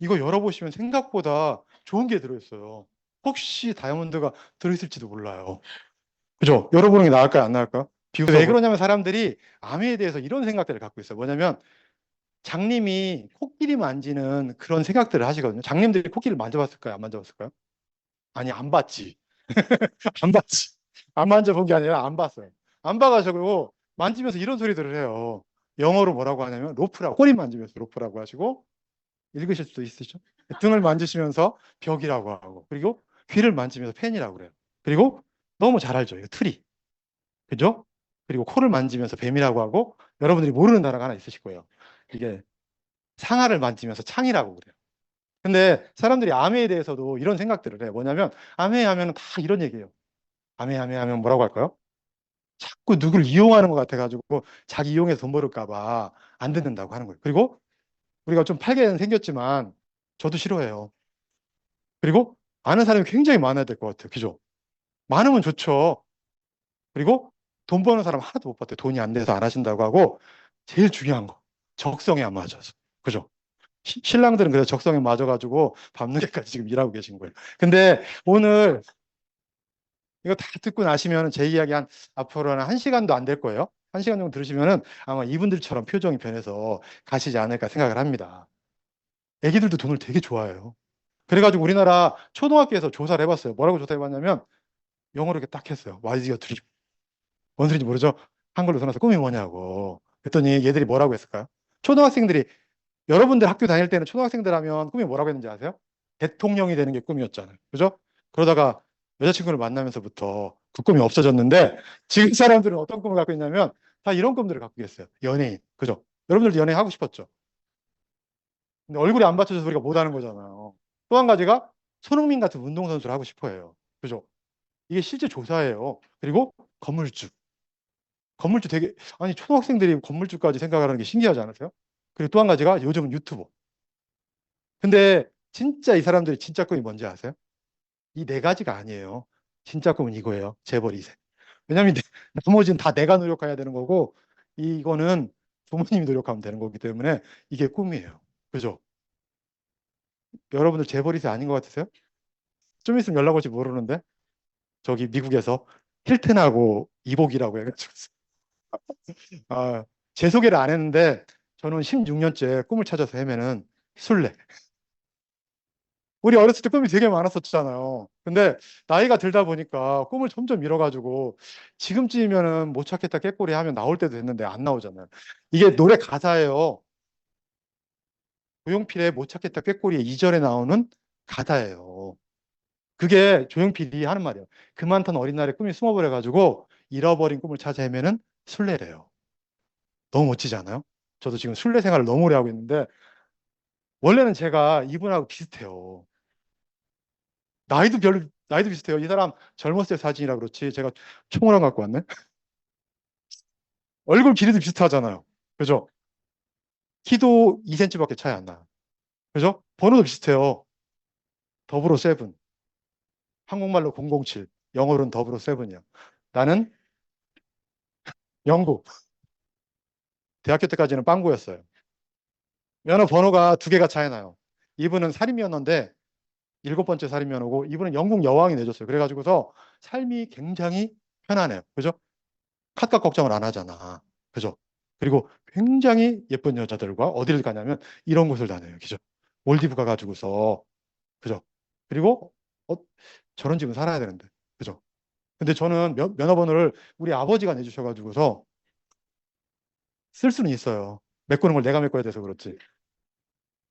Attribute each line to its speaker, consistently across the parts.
Speaker 1: 이거 열어보시면 생각보다 좋은 게 들어있어요. 혹시 다이아몬드가 들어있을지도 몰라요. 그죠? 열어보는 게 나을까요? 안 나을까요? 왜 그러냐면 사람들이 아메에 대해서 이런 생각들을 갖고 있어요. 뭐냐면 장님이 코끼리 만지는 그런 생각들을 하시거든요. 장님들이 코끼리를 만져봤을까요? 안 만져봤을까요? 아니, 안 봤지. 안 봤지. 안 만져본 게 아니라 안 봤어요. 안 봐가지고 만지면서 이런 소리들을 해요. 영어로 뭐라고 하냐면 로프라고, 꼬리 만지면서 로프라고 하시고, 읽으실 수도 있으시죠? 등을 만지시면서 벽이라고 하고, 그리고 귀를 만지면서 펜이라고 그래요. 그리고 너무 잘 알죠. 이거 트리. 그죠? 그리고 코를 만지면서 뱀이라고 하고, 여러분들이 모르는 단어가 하나 있으실 거예요. 이게 상아를 만지면서 창이라고 그래요. 근데 사람들이 아메에 대해서도 이런 생각들을 해요. 뭐냐면 아메 하면 다 이런 얘기예요. 아메 하면 뭐라고 할까요? 자꾸 누굴 이용하는 것 같아가지고 자기 이용해서 돈 벌을까 봐 안 듣는다고 하는 거예요. 그리고 우리가 좀 팔게 생겼지만 저도 싫어해요. 그리고 아는 사람이 굉장히 많아야 될 것 같아요. 그죠? 많으면 좋죠. 그리고 돈 버는 사람 하나도 못 봤대요. 돈이 안 돼서 안 하신다고 하고, 제일 중요한 거, 적성에 안 맞아서. 그죠? 신랑들은 그래서 적성에 맞아가지고 밤늦게까지 지금 일하고 계신 거예요. 근데 오늘 이거 다 듣고 나시면 제 이야기 앞으로는 1시간도 안 될 거예요. 1시간 정도 들으시면은 아마 이분들처럼 표정이 변해서 가시지 않을까 생각을 합니다. 애기들도 돈을 되게 좋아해요. 그래가지고 우리나라 초등학교에서 조사를 해봤어요. 뭐라고 조사해봤냐면 영어로 이렇게 딱 했어요. What is your dream? 뭔 소리인지 모르죠? 한글로 써놔서 꿈이 뭐냐고. 그랬더니 얘들이 뭐라고 했을까요? 초등학생들이, 여러분들 학교 다닐 때는 초등학생들 하면 꿈이 뭐라고 했는지 아세요? 대통령이 되는 게 꿈이었잖아요. 그죠? 그러다가 여자친구를 만나면서부터 그 꿈이 없어졌는데, 지금 사람들은 어떤 꿈을 갖고 있냐면 다 이런 꿈들을 갖고 계세요. 연예인. 그죠? 여러분들도 연예인 하고 싶었죠? 근데 얼굴이 안 받쳐져서 우리가 못 하는 거잖아요. 또 한 가지가 손흥민 같은 운동선수를 하고 싶어 해요. 그죠? 이게 실제 조사예요. 그리고 건물주. 건물주 되게, 아니, 초등학생들이 건물주까지 생각하는 게 신기하지 않으세요? 그리고 또 한 가지가 요즘은 유튜버. 근데 진짜 이 사람들이 진짜 꿈이 뭔지 아세요? 이 네 가지가 아니에요. 진짜 꿈은 이거예요. 재벌 2세. 왜냐면 나머지는 다 내가 노력해야 되는 거고, 이거는 부모님이 노력하면 되는 거기 때문에 이게 꿈이에요. 그죠? 여러분들 재벌 2세 아닌 것 같으세요? 좀 있으면 연락 올지 모르는데, 저기 미국에서 힐튼하고 이복이라고 해가지고. 아, 제 소개를 안 했는데, 저는 16년째 꿈을 찾아서 헤매는 술래. 우리 어렸을 때 꿈이 되게 많았었잖아요. 근데 나이가 들다 보니까 꿈을 점점 잃어가지고 지금쯤이면은 못 찾겠다 깨꼬리 하면 나올 때도 됐는데 안 나오잖아요. 이게 노래 가사예요. 조용필의 못 찾겠다 꾀꼬리의 2절에 나오는 가사예요. 그게 조용필이 하는 말이에요. 그 많던 어린 날에 꿈이 숨어버려가지고 잃어버린 꿈을 찾아 헤매는 술래래요. 너무 멋지지 않아요? 저도 지금 술래 생활을 너무 오래 하고 있는데 원래는 제가 이분하고 비슷해요. 나이도 비슷해요. 이 사람 젊었을 때 사진이라 그렇지. 제가 총을 안 갖고 왔네. 얼굴 길이도 비슷하잖아요. 그죠? 키도 2cm밖에 차이 안 나요. 그죠? 번호도 비슷해요. 더블오 세븐. 한국말로 007. 영어로는 더블오 세븐이야. 나는 영구. 대학교 때까지는 빵구였어요. 면허 번호가 두 개가 차이 나요. 이분은 살인면허인데 7번째 살인면허고 이분은 영국 여왕이 내줬어요. 그래가지고서 삶이 굉장히 편안해요. 그죠? 카드값 걱정을 안 하잖아. 그죠? 그리고 굉장히 예쁜 여자들과 어디를 가냐면 이런 곳을 다녀요. 그죠? 몰디브 가가지고서. 그죠? 그리고 저런 집은 살아야 되는데. 그죠? 근데 저는 면허번호를 우리 아버지가 내주셔가지고서 쓸 수는 있어요. 메꾸는 걸 내가 메꿔야 돼서 그렇지.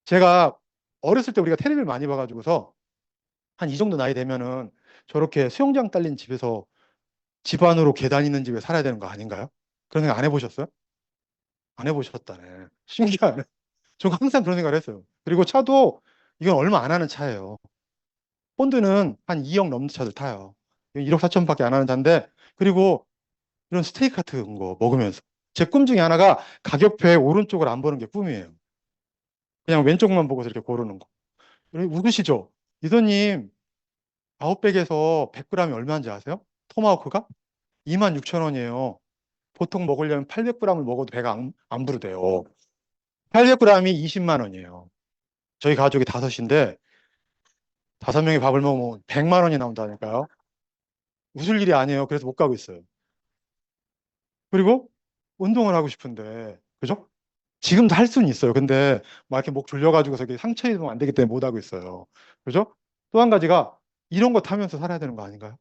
Speaker 1: 제가 어렸을 때 우리가 테레비를 많이 봐가지고서 한 이 정도 나이 되면은 저렇게 수영장 딸린 집에서 집 안으로 계단 있는 집에 살아야 되는 거 아닌가요? 그런 생각 안 해보셨어요? 안 해보셨다네. 신기하네. 저 항상 그런 생각을 했어요. 그리고 차도 이건 얼마 안 하는 차예요. 폰드는 한 2억 넘는 차들 타요. 1억 4천밖에 안 하는 차인데, 그리고 이런 스테이크 같은 거 먹으면서 제 꿈 중에 하나가 가격표에 오른쪽을 안 보는 게 꿈이에요. 그냥 왼쪽만 보고서 이렇게 고르는 거. 웃으시죠? 이도님, 아웃백에서 100g이 얼마인지 아세요? 토마호크가? 26,000원이에요. 보통 먹으려면 800g을 먹어도 배가 안 부르대요. 800g이 20만 원이에요. 저희 가족이 다섯인데 5명이 밥을 먹으면 100만 원이 나온다니까요. 웃을 일이 아니에요. 그래서 못 가고 있어요. 그리고 운동을 하고 싶은데, 그죠? 지금도 할 수는 있어요. 근데 막 이렇게 목 졸려가지고서 이게 상처 입으면 안 되기 때문에 못 하고 있어요. 그죠? 또 한 가지가 이런 거 타면서 살아야 되는 거 아닌가요?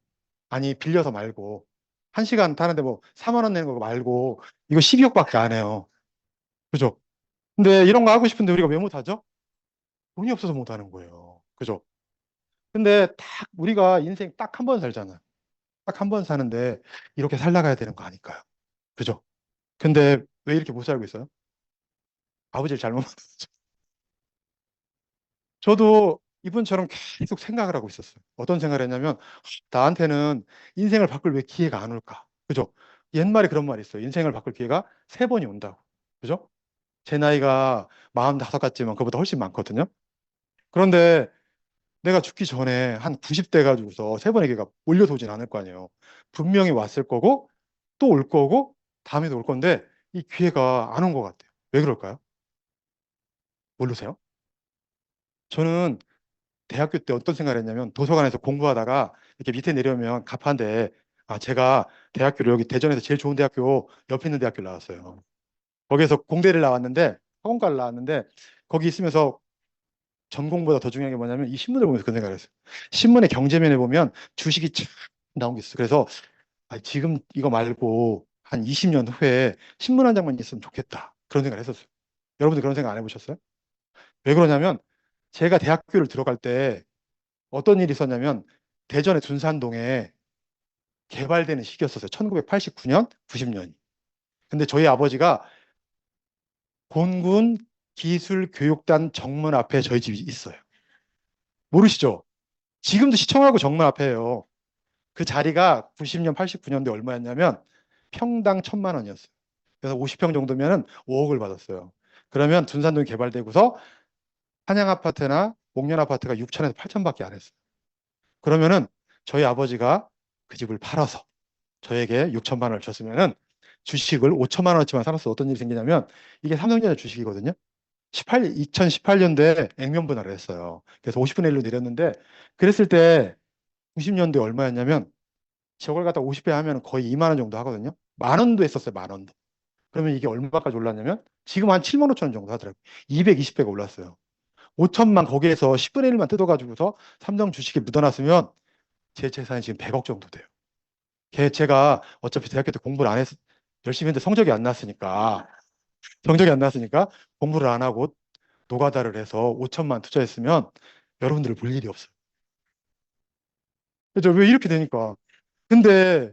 Speaker 1: 아니, 빌려서 말고. 1시간 타는데 뭐 4만 원 내는 거 말고 이거 12억밖에 안 해요. 그죠? 근데 이런 거 하고 싶은데 우리가 왜 못 하죠? 돈이 없어서 못 하는 거예요. 그죠? 근데 딱 우리가 인생 딱 한 번 살잖아요. 딱 한 번 사는데 이렇게 살아가야 되는 거 아닐까요? 그죠? 근데 왜 이렇게 못 살고 있어요? 아버지를 잘못 만났죠. 저도 이분처럼 계속 생각을 하고 있었어요. 어떤 생각을 했냐면 나한테는 인생을 바꿀 왜 기회가 안 올까? 그죠? 옛말에 그런 말이 있어요. 인생을 바꿀 기회가 3번이 온다고. 그죠? 제 나이가 45 같지만 그보다 훨씬 많거든요. 그런데 내가 죽기 전에 한 90대 가지고서 3번의 기회가 몰려서 오진 않을 거 아니에요. 분명히 왔을 거고 또 올 거고 다음에도 올 건데 이 기회가 안 온 것 같아요. 왜 그럴까요? 모르세요? 저는 대학교 때 어떤 생각을 했냐면 도서관에서 공부하다가 이렇게 밑에 내려오면 가판대 제가 대학교를 여기 대전에서 제일 좋은 대학교 옆에 있는 대학교를 나왔어요. 거기에서 공대를 나왔는데 학원과를 나왔는데 거기 있으면서 전공보다 더 중요한 게 뭐냐면 이 신문을 보면서 그런 생각을 했어요. 신문의 경제면에 보면 주식이 쫙 나온 게 있어요. 그래서 지금 이거 말고 한 20년 후에 신문 한 장만 있으면 좋겠다. 그런 생각을 했었어요. 여러분들 그런 생각 안 해보셨어요? 왜 그러냐면 제가 대학교를 들어갈 때 어떤 일이 있었냐면 대전의 둔산동에 개발되는 시기였었어요. 1989년, 90년이. 근데 저희 아버지가 공군 기술교육단 정문 앞에 저희 집이 있어요. 모르시죠? 지금도 시청하고 정문 앞에요. 그 자리가 90년, 89년도에 얼마였냐면 평당 1,000만 원이었어요. 그래서 50평 정도면은 5억을 받았어요. 그러면 둔산동이 개발되고서 한양 아파트나 목련 아파트가 6천에서 8천밖에 안 했어요. 그러면은 저희 아버지가 그 집을 팔아서 저에게 6천만 원을 줬으면은 주식을 5천만 원어치만 사놨어. 어떤 일이 생기냐면 이게 삼성전자 주식이거든요. 2018년도에 액면 분할을 했어요. 그래서 50분의 1로 내렸는데 그랬을 때 90년도에 얼마였냐면 저걸 갖다 50배 하면 거의 2만 원 정도 하거든요. 만 원도 했었어요. 만 원도. 그러면 이게 얼마까지 올랐냐면 지금 한 7만 5천 원 정도 하더라고요. 220배가 올랐어요. 5천만 거기에서 10분의 1만 뜯어가지고서 삼성 주식에 묻어놨으면 제 재산이 지금 100억 정도 돼요. 제가 어차피 대학교 때 공부를 안 해서 열심히 했는데 성적이 안 났으니까 공부를 안 하고 노가다를 해서 5천만 투자했으면 여러분들을 볼 일이 없어요. 그죠? 왜 이렇게 되니까. 근데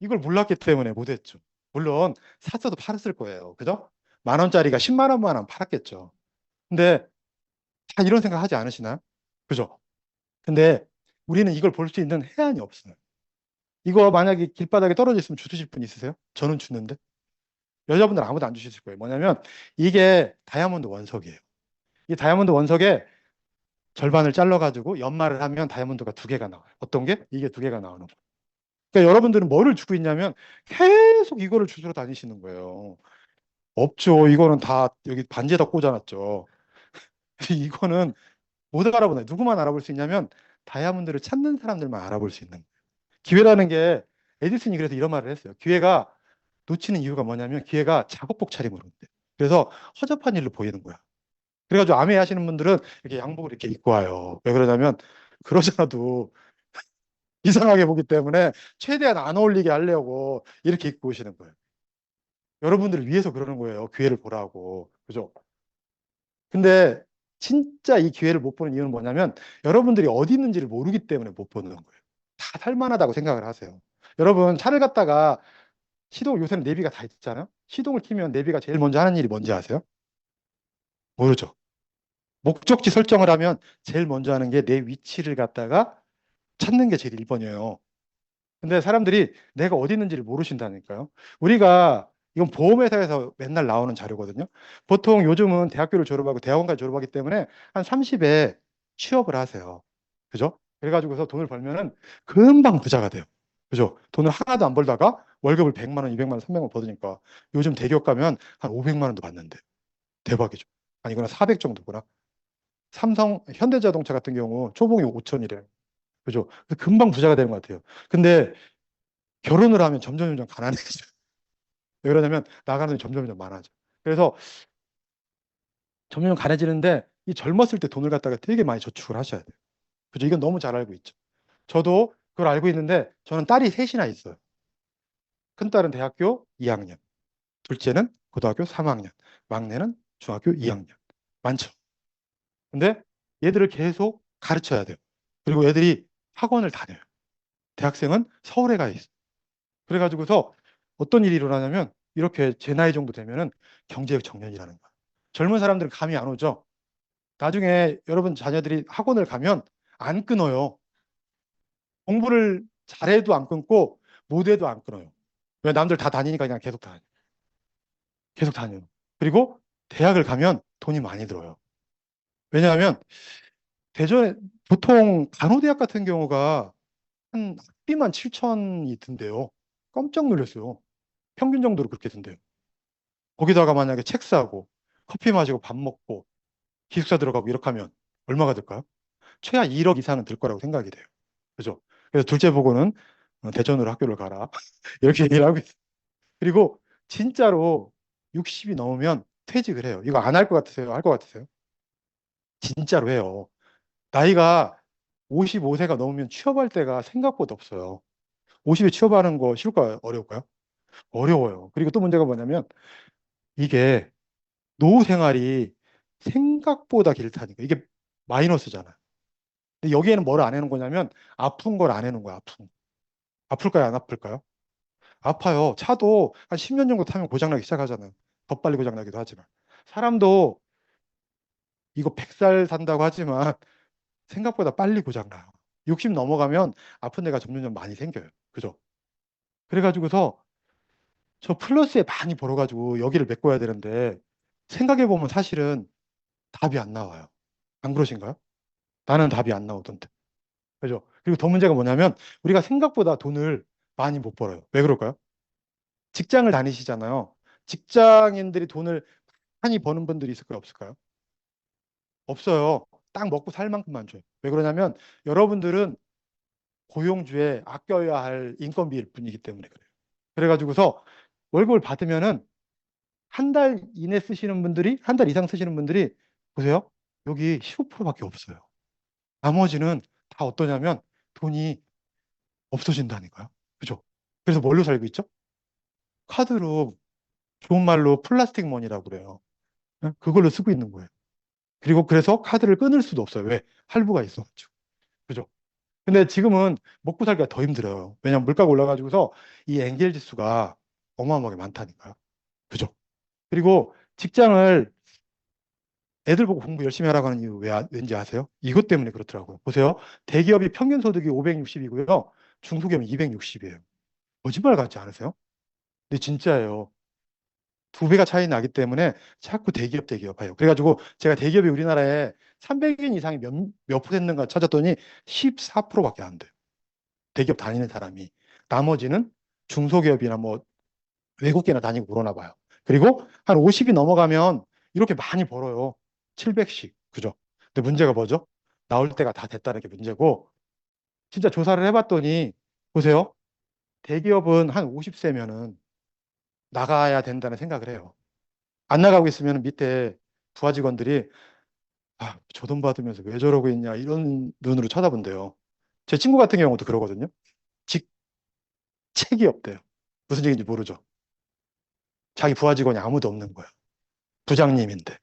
Speaker 1: 이걸 몰랐기 때문에 못했죠. 물론 샀어도 팔았을 거예요. 그죠? 만 원짜리가 10만 원만 하면 팔았겠죠. 근데 다 이런 생각 하지 않으시나요? 그죠? 근데 우리는 이걸 볼 수 있는 해안이 없어요. 이거 만약에 길바닥에 떨어져 있으면 주실 분 있으세요? 저는 주는데. 여자분들 아무도 안 주실 거예요. 뭐냐면 이게 다이아몬드 원석이에요. 이 다이아몬드 원석에 절반을 잘라가지고 연말을 하면 다이아몬드가 2개가 나와요. 어떤 게? 이게 2개가 나오는 거예요. 그러니까 여러분들은 뭐를 주고 있냐면 계속 이거를 주스러 다니시는 거예요. 없죠. 이거는 다 여기 반지에다 꽂아놨죠. 이거는 못 알아보나요? 누구만 알아볼 수 있냐면 다이아몬드를 찾는 사람들만 알아볼 수 있는 거예요. 기회라는 게 에디슨이 그래서 이런 말을 했어요. 기회가 놓치는 이유가 뭐냐면 기회가 작업복 차림으로 온대. 그래서 허접한 일로 보이는 거야. 그래가지고 암회 하시는 분들은 이렇게 양복을 이렇게 입고 와요. 왜 그러냐면 그러잖아도 이상하게 보기 때문에 최대한 안 어울리게 하려고 이렇게 입고 오시는 거예요. 여러분들을 위해서 그러는 거예요. 기회를 보라고. 그죠? 근데 진짜 이 기회를 못 보는 이유는 뭐냐면 여러분들이 어디 있는지를 모르기 때문에 못 보는 거예요. 다 살만하다고 생각을 하세요. 여러분 차를 갖다가 시동 요새는 내비가 다 있잖아요. 시동을 키면 내비가 제일 먼저 하는 일이 뭔지 아세요? 모르죠. 목적지 설정을 하면 제일 먼저 하는 게 내 위치를 갖다가 찾는 게 제일 1번이에요. 근데 사람들이 내가 어디 있는지를 모르신다니까요. 우리가 이건 보험회사에서 맨날 나오는 자료거든요. 보통 요즘은 대학교를 졸업하고 대학원까지 졸업하기 때문에 한 30에 취업을 하세요. 그죠? 그래가지고서 돈을 벌면은 금방 부자가 돼요. 그죠? 돈을 하나도 안 벌다가 월급을 100만 원, 200만 원, 300만 원 받으니까 요즘 대기업 가면 한 500만 원도 받는데 대박이죠. 아니, 이거는 400 정도구나. 삼성, 현대자동차 같은 경우 초봉이 5천이래요. 그죠? 그래서 금방 부자가 되는 것 같아요. 근데 결혼을 하면 점점 가난해져요. 왜 그러냐면 나가는 돈이 점점 많아져. 그래서 점점 가난해지는데 이 젊었을 때 돈을 갖다가 되게 많이 저축을 하셔야 돼요. 그죠? 이건 너무 잘 알고 있죠. 저도 그걸 알고 있는데 저는 딸이 셋이나 있어요. 큰딸은 대학교 2학년, 둘째는 고등학교 3학년, 막내는 중학교 2학년. 많죠. 근데 얘들을 계속 가르쳐야 돼요. 그리고 애들이 학원을 다녀요. 대학생은 서울에 가 있어요. 그래가지고서 어떤 일이 일어나냐면 이렇게 제 나이 정도 되면은 경제적 정년이라는 거예요. 젊은 사람들은 감이 안 오죠. 나중에 여러분 자녀들이 학원을 가면 안 끊어요. 공부를 잘해도 안 끊고 못해도 안 끊어요. 왜 남들 다 다니니까 그냥 계속 다녀요. 계속 다녀요. 그리고 대학을 가면 돈이 많이 들어요. 왜냐하면 대전에 보통 간호대학 같은 경우가 한 학비만 7천이 든대요. 깜짝 놀랐어요. 평균 정도로 그렇게 든대요. 거기다가 만약에 책 사고 커피 마시고 밥 먹고 기숙사 들어가고 이렇게 하면 얼마가 들까요? 최하 1억 이상은 들 거라고 생각이 돼요. 그죠? 그래서 둘째 보고는 대전으로 학교를 가라. 이렇게 얘기를 하고 있어요. 그리고 진짜로 60이 넘으면 퇴직을 해요. 이거 안 할 것 같으세요? 할 것 같으세요? 진짜로 해요. 나이가 55세가 넘으면 취업할 때가 생각보다 없어요. 50에 취업하는 거 쉬울까요? 어려울까요? 어려워요. 그리고 또 문제가 뭐냐면 이게 노후 생활이 생각보다 길다니까. 이게 마이너스잖아요. 근데 여기에는 뭘 안 해놓은 거냐면 아픈 걸 안 해놓은 거야. 아픈. 아플까요? 안 아플까요? 아파요. 차도 한 10년 정도 타면 고장나기 시작하잖아요. 더 빨리 고장나기도 하지만. 사람도 이거 100살 산다고 하지만 생각보다 빨리 고장나요. 60 넘어가면 아픈 데가 점점 많이 생겨요. 그죠? 그래가지고서 저 플러스에 많이 벌어가지고 여기를 메꿔야 되는데 생각해보면 사실은 답이 안 나와요. 안 그러신가요? 나는 답이 안 나오던데. 그죠? 그리고 더 문제가 뭐냐면 우리가 생각보다 돈을 많이 못 벌어요. 왜 그럴까요? 직장을 다니시잖아요. 직장인들이 돈을 많이 버는 분들이 있을까요? 없을까요? 없어요. 딱 먹고 살 만큼만 줘요. 왜 그러냐면 여러분들은 고용주에 아껴야 할 인건비일 뿐이기 때문에 그래요. 그래가지고서 월급을 받으면은 한 달 이내 쓰시는 분들이, 한 달 이상 쓰시는 분들이, 보세요. 여기 15%밖에 없어요. 나머지는 다 어떠냐면 돈이 없어진다니까요. 그죠? 그래서 뭘로 살고 있죠? 카드로, 좋은 말로 플라스틱 머니라고 그래요. 예? 그걸로 쓰고 있는 거예요. 그리고 그래서 카드를 끊을 수도 없어요. 왜? 할부가 있어가지고. 그죠? 근데 지금은 먹고 살기가 더 힘들어요. 왜냐면 물가가 올라가지고서 이 엔겔 지수가 어마어마하게 많다니까요. 그죠? 그리고 직장을 애들 보고 공부 열심히 하라고 하는 이유 왠지 아세요? 이것 때문에 그렇더라고요. 보세요. 대기업이 평균 소득이 560이고요. 중소기업이 260이에요. 거짓말 같지 않으세요? 근데 진짜예요. 두 배가 차이 나기 때문에 자꾸 대기업 해요. 그래가지고 제가 대기업이 우리나라에 300인 이상이 몇 퍼센트인가 찾았더니 14%밖에 안 돼요. 대기업 다니는 사람이. 나머지는 중소기업이나 뭐 외국계나 다니고 그러나 봐요. 그리고 한 50이 넘어가면 이렇게 많이 벌어요. 700씩. 그죠? 근데 문제가 뭐죠? 나올 때가 다 됐다는 게 문제고, 진짜 조사를 해봤더니, 보세요. 대기업은 한 50세면은 나가야 된다는 생각을 해요. 안 나가고 있으면 밑에 부하 직원들이, 아, 저 돈 받으면서 왜 저러고 있냐, 이런 눈으로 쳐다본대요. 제 친구 같은 경우도 그러거든요. 직책이 없대요. 무슨 얘기인지 모르죠. 자기 부하 직원이 아무도 없는 거예요. 부장님인데.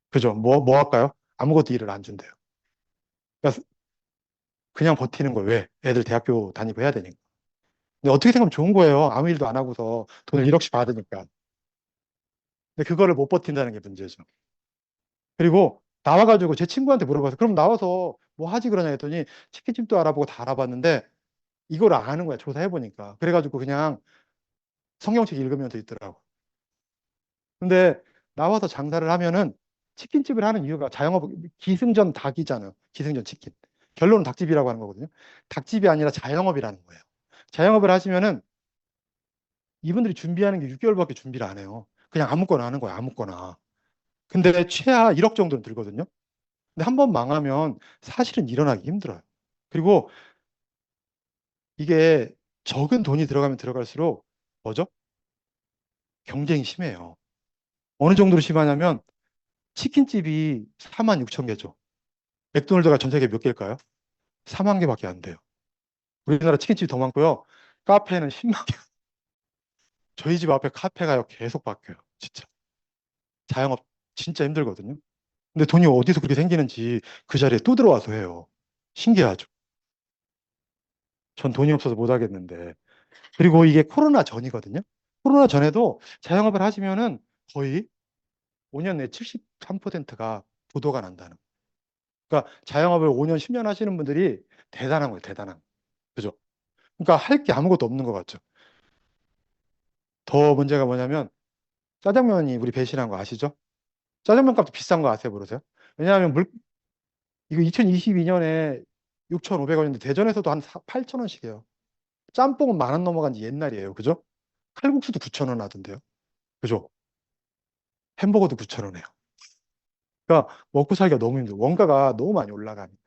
Speaker 1: 그죠? 뭐 할까요? 아무것도 일을 안 준대요. 그러니까 그냥 버티는 거예요. 왜? 애들 대학교 다니고 해야 되니까. 근데 어떻게 생각하면 좋은 거예요. 아무 일도 안 하고서 돈을 1억씩 받으니까. 근데 그거를 못 버틴다는 게 문제죠. 그리고 나와가지고 제 친구한테 물어봐서 그럼 나와서 뭐 하지 그러냐 했더니 치킨집도 알아보고 다 알아봤는데 이걸 안 하는 거야. 조사해보니까. 그래가지고 그냥 성경책 읽으면서 있더라고. 근데 나와서 장사를 하면은 치킨집을 하는 이유가 자영업, 기승전 닭이잖아요. 기승전 치킨. 결론은 닭집이라고 하는 거거든요. 닭집이 아니라 자영업이라는 거예요. 자영업을 하시면은 이분들이 준비하는 게 6개월밖에 준비를 안 해요. 그냥 아무거나 하는 거예요. 아무거나. 근데 최하 1억 정도는 들거든요. 근데 한 번 망하면 사실은 일어나기 힘들어요. 그리고 이게 적은 돈이 들어가면 들어갈수록 뭐죠? 경쟁이 심해요. 어느 정도로 심하냐면 치킨집이 4만 6천 개죠. 맥도날드가 전 세계 몇 개일까요? 4만 개밖에 안 돼요. 우리나라 치킨집이 더 많고요. 카페는 10만 개. 저희 집 앞에 카페가요. 계속 바뀌어요. 진짜. 자영업 진짜 힘들거든요. 근데 돈이 어디서 그렇게 생기는지 그 자리에 또 들어와서 해요. 신기하죠. 전 돈이 없어서 못 하겠는데. 그리고 이게 코로나 전이거든요. 코로나 전에도 자영업을 하시면은 거의 5년 내에 73%가 부도가 난다는 거예요. 그러니까 자영업을 5년, 10년 하시는 분들이 대단한 거예요. 대단한 거. 그죠? 그러니까 할 게 아무것도 없는 것 같죠. 더 문제가 뭐냐면 짜장면이 우리 배신한 거 아시죠? 짜장면 값도 비싼 거 아세요? 모르세요? 왜냐하면 이거 2022년에 6,500원인데 대전에서도 한 8,000원씩 해요. 짬뽕은 10,000원 넘어간 지 옛날이에요. 그죠? 칼국수도 9,000원 하던데요. 그죠? 햄버거도 9,000원 해요. 그러니까 먹고 살기가 너무 힘들어요. 원가가 너무 많이 올라가니까.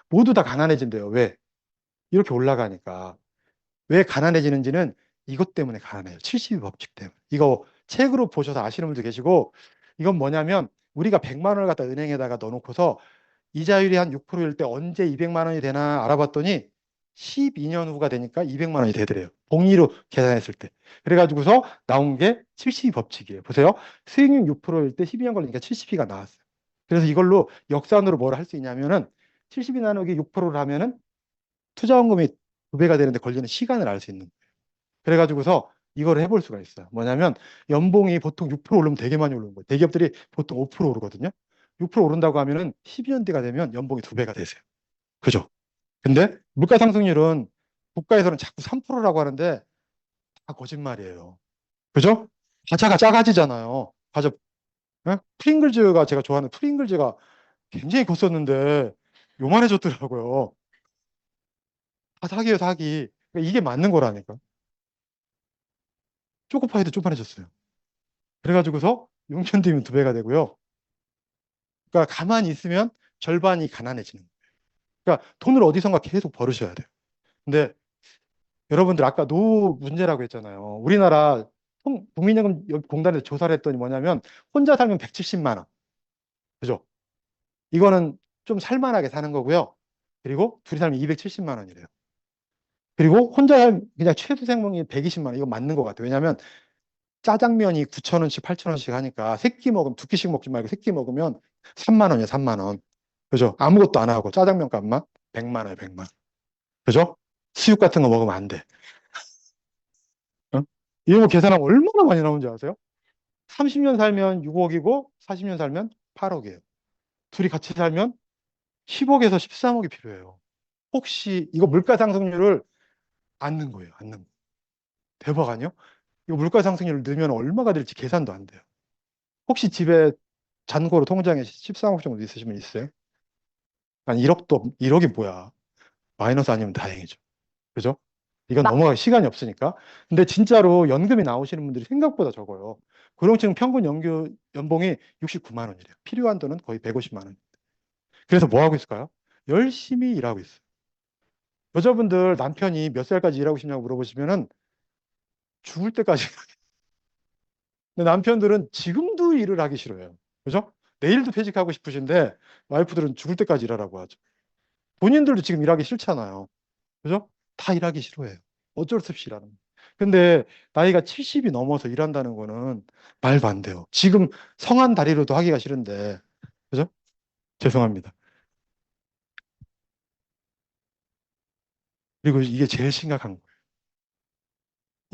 Speaker 1: 모두 다 가난해진대요. 왜? 이렇게 올라가니까. 왜 가난해지는지는 이것 때문에 가난해요. 72 법칙 때문에. 이거 책으로 보셔서 아시는 분도 계시고, 이건 뭐냐면 우리가 100만 원을 갖다 은행에다가 넣어놓고서 이자율이 한 6%일 때 언제 200만 원이 되나 알아봤더니 12년 후가 되니까 200만 원이 되더래요. 복리로 계산했을 때. 그래가지고서 나온 게 72 법칙이에요. 보세요. 수익률 6%일 때 12년 걸리니까 70이가 나왔어요. 그래서 이걸로 역산으로 뭘 할 수 있냐면은 70이 나누기 6%를 하면은 투자원금이 2배가 되는데 걸리는 시간을 알 수 있는 거예요. 그래가지고서 이걸 해볼 수가 있어요. 뭐냐면 연봉이 보통 6% 오르면 되게 많이 오르는 거예요. 대기업들이 보통 5% 오르거든요. 6% 오른다고 하면은 12년 뒤가 되면 연봉이 2배가 되세요. 그죠? 근데 물가 상승률은 국가에서는 자꾸 3%라고 하는데 다 거짓말이에요. 그죠? 과자가 작아지잖아요. 과자, 예? 프링글즈가 제가 좋아하는 프링글즈가 굉장히 컸었는데 요만해졌더라고요. 다 사기예요, 사기. 그러니까 이게 맞는 거라니까. 초코파이도 쪼만해졌어요. 그래가지고서 6년 뒤면 2배가 되고요. 그러니까 가만히 있으면 절반이 가난해지는 거예요. 그러니까 돈을 어디선가 계속 벌으셔야 돼요. 근데 여러분들 아까 노후 문제라고 했잖아요. 우리나라 국민연금공단에서 조사를 했더니 뭐냐면 혼자 살면 170만 원. 그죠? 이거는 좀 살만하게 사는 거고요. 그리고 둘이 살면 270만 원이래요. 그리고 혼자 그냥 최소 생명이 120만 원. 이거 맞는 것 같아요. 왜냐하면 짜장면이 9,000원씩, 8,000원씩 하니까 세 끼 먹으면 두 끼씩 먹지 말고 세 끼 먹으면 3만 원이에요, 3만 원. 그죠? 아무것도 안 하고 짜장면 값만 100만 원에 100만 원. 그죠? 수육 같은 거 먹으면 안 돼. 어? 이런 거 계산하면 얼마나 많이 나오는지 아세요? 30년 살면 6억이고 40년 살면 8억이에요. 둘이 같이 살면 10억에서 13억이 필요해요. 혹시 이거 물가 상승률을 안 넣은 거예요. 안 넣은 거. 대박 아니요? 이거 물가 상승률을 넣으면 얼마가 될지 계산도 안 돼요. 혹시 집에 잔고로 통장에 13억 정도 있으시면 있어요? 한 1억이 뭐야. 마이너스 아니면 다행이죠. 그죠? 이건 넘어갈 시간이 없으니까. 근데 진짜로 연금이 나오시는 분들이 생각보다 적어요. 고령층 평균 연봉이 69만 원이래요. 필요한 돈은 거의 150만 원. 그래서 뭐 하고 있을까요? 열심히 일하고 있어요. 여자분들 남편이 몇 살까지 일하고 싶냐고 물어보시면은 죽을 때까지. 근데 남편들은 지금도 일을 하기 싫어요. 그죠? 내일도 퇴직하고 싶으신데 와이프들은 죽을 때까지 일하라고 하죠. 본인들도 지금 일하기 싫잖아요. 그죠? 다 일하기 싫어해요. 어쩔 수 없이 일하는 거예요. 근데 나이가 70이 넘어서 일한다는 거는 말도 안 돼요. 지금 성한 다리로도 하기가 싫은데. 그죠? 죄송합니다. 그리고 이게 제일 심각한 거예요.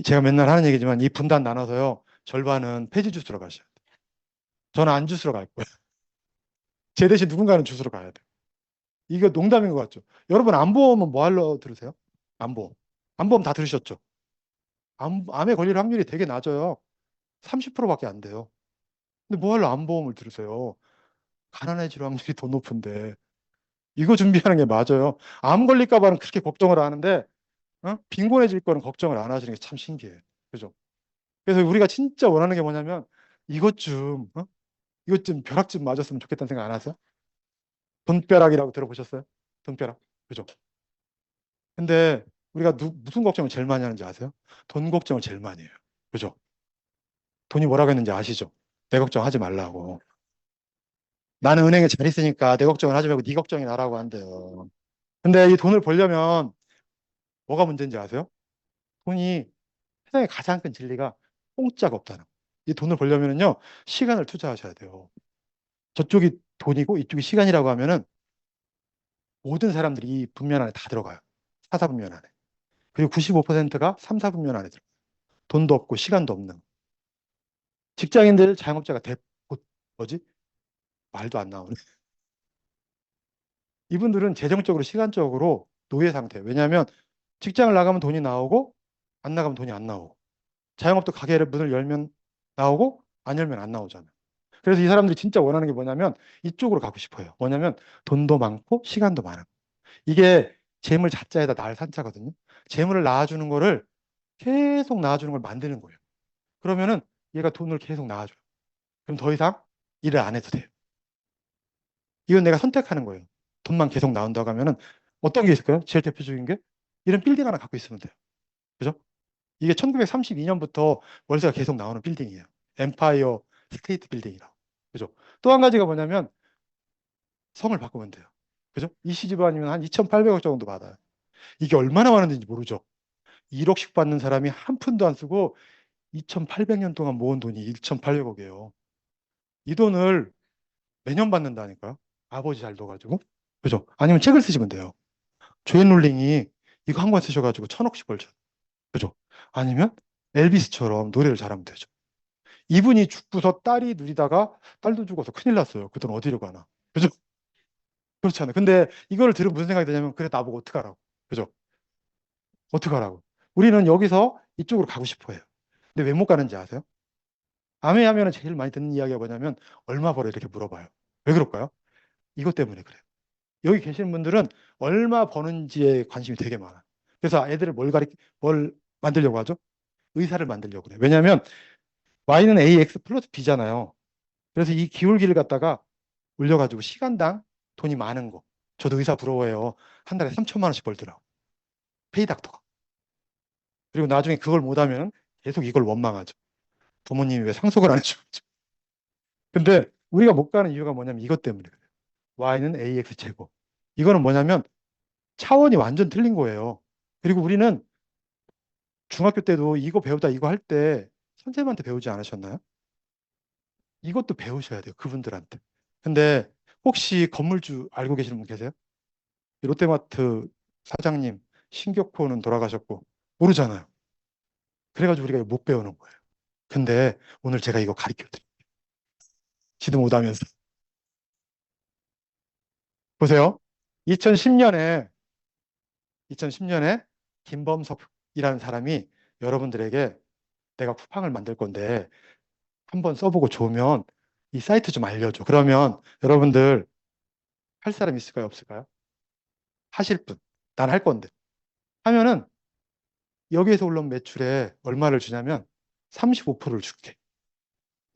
Speaker 1: 제가 맨날 하는 얘기지만 이 분단 나눠서요. 절반은 폐지 주스로 가셔야 돼요. 저는 안 주스로 갈 거예요. 제 대신 누군가는 주스로 가야 돼요. 이거 농담인 것 같죠? 여러분 암보험은 뭐 하러 들으세요? 암보험. 암보험 다 들으셨죠? 암에 걸릴 확률이 되게 낮아요. 30%밖에 안 돼요. 근데 뭐 하러 암보험을 들으세요? 가난해질 확률이 더 높은데. 이거 준비하는 게 맞아요. 암 걸릴까 봐는 그렇게 걱정을 하는데 빈곤해질 거는 걱정을 안 하시는 게 참 신기해요. 그죠? 그래서 우리가 진짜 원하는 게 뭐냐면 이것 좀 벼락 좀 맞았으면 좋겠다는 생각 안 하세요? 돈벼락이라고 들어보셨어요? 돈벼락. 그죠? 근데 우리가 무슨 걱정을 제일 많이 하는지 아세요? 돈 걱정을 제일 많이 해요. 그죠? 돈이 뭐라고 했는지 아시죠? 내 걱정하지 말라고. 나는 은행에 잘 있으니까 내 걱정을 하지 말고 네 걱정이 나라고 한대요. 근데 이 돈을 벌려면 뭐가 문제인지 아세요? 돈이 세상에 가장 큰 진리가 공짜가 없다는 거. 이 돈을 벌려면요 시간을 투자하셔야 돼요. 저쪽이 돈이고 이쪽이 시간이라고 하면은 모든 사람들이 이 분면 안에 다 들어가요. 4, 4분면 안에. 그리고 95%가 3, 4분면 안에 들어가요. 돈도 없고 시간도 없는. 직장인들, 자영업자가 뭐지? 말도 안 나오네. 이분들은 재정적으로, 시간적으로 노예 상태예요. 왜냐하면 직장을 나가면 돈이 나오고 안 나가면 돈이 안 나오고 자영업도 가게를 문을 열면 나오고 안 열면 안 나오잖아요. 그래서 이 사람들이 진짜 원하는 게 뭐냐면 이쪽으로 가고 싶어요. 뭐냐면 돈도 많고 시간도 많은. 이게 재물 자자에다 날 산자거든요. 재물을 낳아주는 거를 계속 낳아주는 걸 만드는 거예요. 그러면은 얘가 돈을 계속 낳아줘요. 그럼 더 이상 일을 안 해도 돼요. 이건 내가 선택하는 거예요. 돈만 계속 나온다고 하면은 어떤 게 있을까요? 제일 대표적인 게 이런 빌딩 하나 갖고 있으면 돼요. 그죠? 이게 1932년부터 월세가 계속 나오는 빌딩이에요. 엠파이어 스테이트 빌딩이라고. 그죠? 또 한 가지가 뭐냐면 성을 바꾸면 돼요. 그죠? 이시 집안이면 한 2,800억 정도 받아요. 이게 얼마나 많은지 모르죠. 1억씩 받는 사람이 한 푼도 안 쓰고 2,800년 동안 모은 돈이 1,800억이에요. 이 돈을 매년 받는다니까요. 아버지 잘 둬가지고. 그죠? 아니면 책을 쓰시면 돼요. 조앤 롤링이 이거 한 권 쓰셔가지고 1,000억씩 벌죠. 그죠? 아니면 엘비스처럼 노래를 잘하면 되죠. 이분이 죽고서 딸이 누리다가 딸도 죽어서 큰일 났어요. 그 돈 어디로 가나. 그죠? 그렇잖아요. 근데 이거를 들으면 무슨 생각이 드냐면 그래 나보고 어떡하라고. 그죠? 어떡하라고. 우리는 여기서 이쪽으로 가고 싶어 해요. 근데 왜 못 가는지 아세요? 아메 하면은 제일 많이 듣는 이야기가 뭐냐면 얼마 벌어 이렇게 물어봐요. 왜 그럴까요? 이것 때문에 그래요. 여기 계시는 분들은 얼마 버는지에 관심이 되게 많아요. 그래서 애들을 뭘 만들려고 하죠? 의사를 만들려고 그래요. 왜냐하면 Y는 AX 플러스 B잖아요. 그래서 이 기울기를 갖다가 올려가지고 시간당 돈이 많은 거. 저도 의사 부러워해요. 한 달에 3천만 원씩 벌더라고. 페이닥터가. 그리고 나중에 그걸 못하면 계속 이걸 원망하죠. 부모님이 왜 상속을 안 해주죠? 근데 우리가 못 가는 이유가 뭐냐면 이것 때문에 그래요. Y는 AX 제곱. 이거는 뭐냐면 차원이 완전 틀린 거예요. 그리고 우리는 중학교 때도 이거 배우다 이거 할 때 선생님한테 배우지 않으셨나요? 이것도 배우셔야 돼요. 그분들한테. 근데 혹시 건물주 알고 계시는 분 계세요? 롯데마트 사장님, 신격호는 돌아가셨고 모르잖아요. 그래가지고 우리가 못 배우는 거예요. 근데 오늘 제가 이거 가르쳐 드릴게요. 지도 못하면서. 보세요. 2010년에 김범석이라는 사람이 여러분들에게 내가 쿠팡을 만들 건데 한번 써보고 좋으면 이 사이트 좀 알려줘. 그러면 여러분들 할 사람 있을까요? 없을까요? 하실 분. 난 할 건데. 하면은 여기에서 올라온 매출에 얼마를 주냐면 35%를 줄게.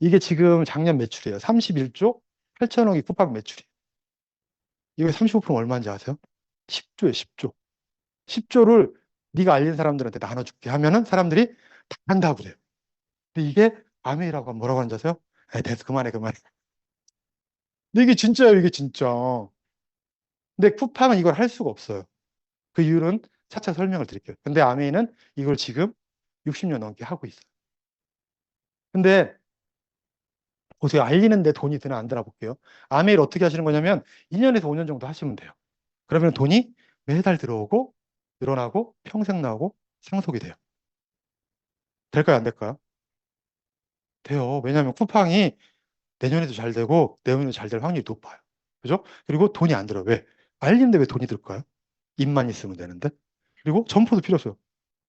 Speaker 1: 이게 지금 작년 매출이에요. 31조 8천억이 쿠팡 매출이에요. 이게 35%는 얼마인지 아세요? 10조에 10조. 10조를 네가 알린 사람들한테 나눠줄게 하면은 사람들이 다 한다고 그래요. 근데 이게 아메이라고 하면 뭐라고 하는지 아세요? 에이, 됐어. 그만해, 그만해. 근데 이게 진짜예요, 이게 진짜. 근데 쿠팡은 이걸 할 수가 없어요. 그 이유는 차차 설명을 드릴게요. 근데 아메이는 이걸 지금 60년 넘게 하고 있어요. 근데 보세요. 알리는데 돈이 드나 안 드나 볼게요. 아메이를 어떻게 하시는 거냐면 2년에서 5년 정도 하시면 돼요. 그러면 돈이 매달 들어오고 늘어나고 평생 나오고 상속이 돼요. 될까요? 안 될까요? 돼요. 왜냐하면 쿠팡이 내년에도 잘 되고 내후년에도 잘 될 확률이 높아요. 그죠? 그리고 돈이 안 들어요. 왜? 알리는데 왜 돈이 들까요? 입만 있으면 되는데. 그리고 점포도 필요 없어요.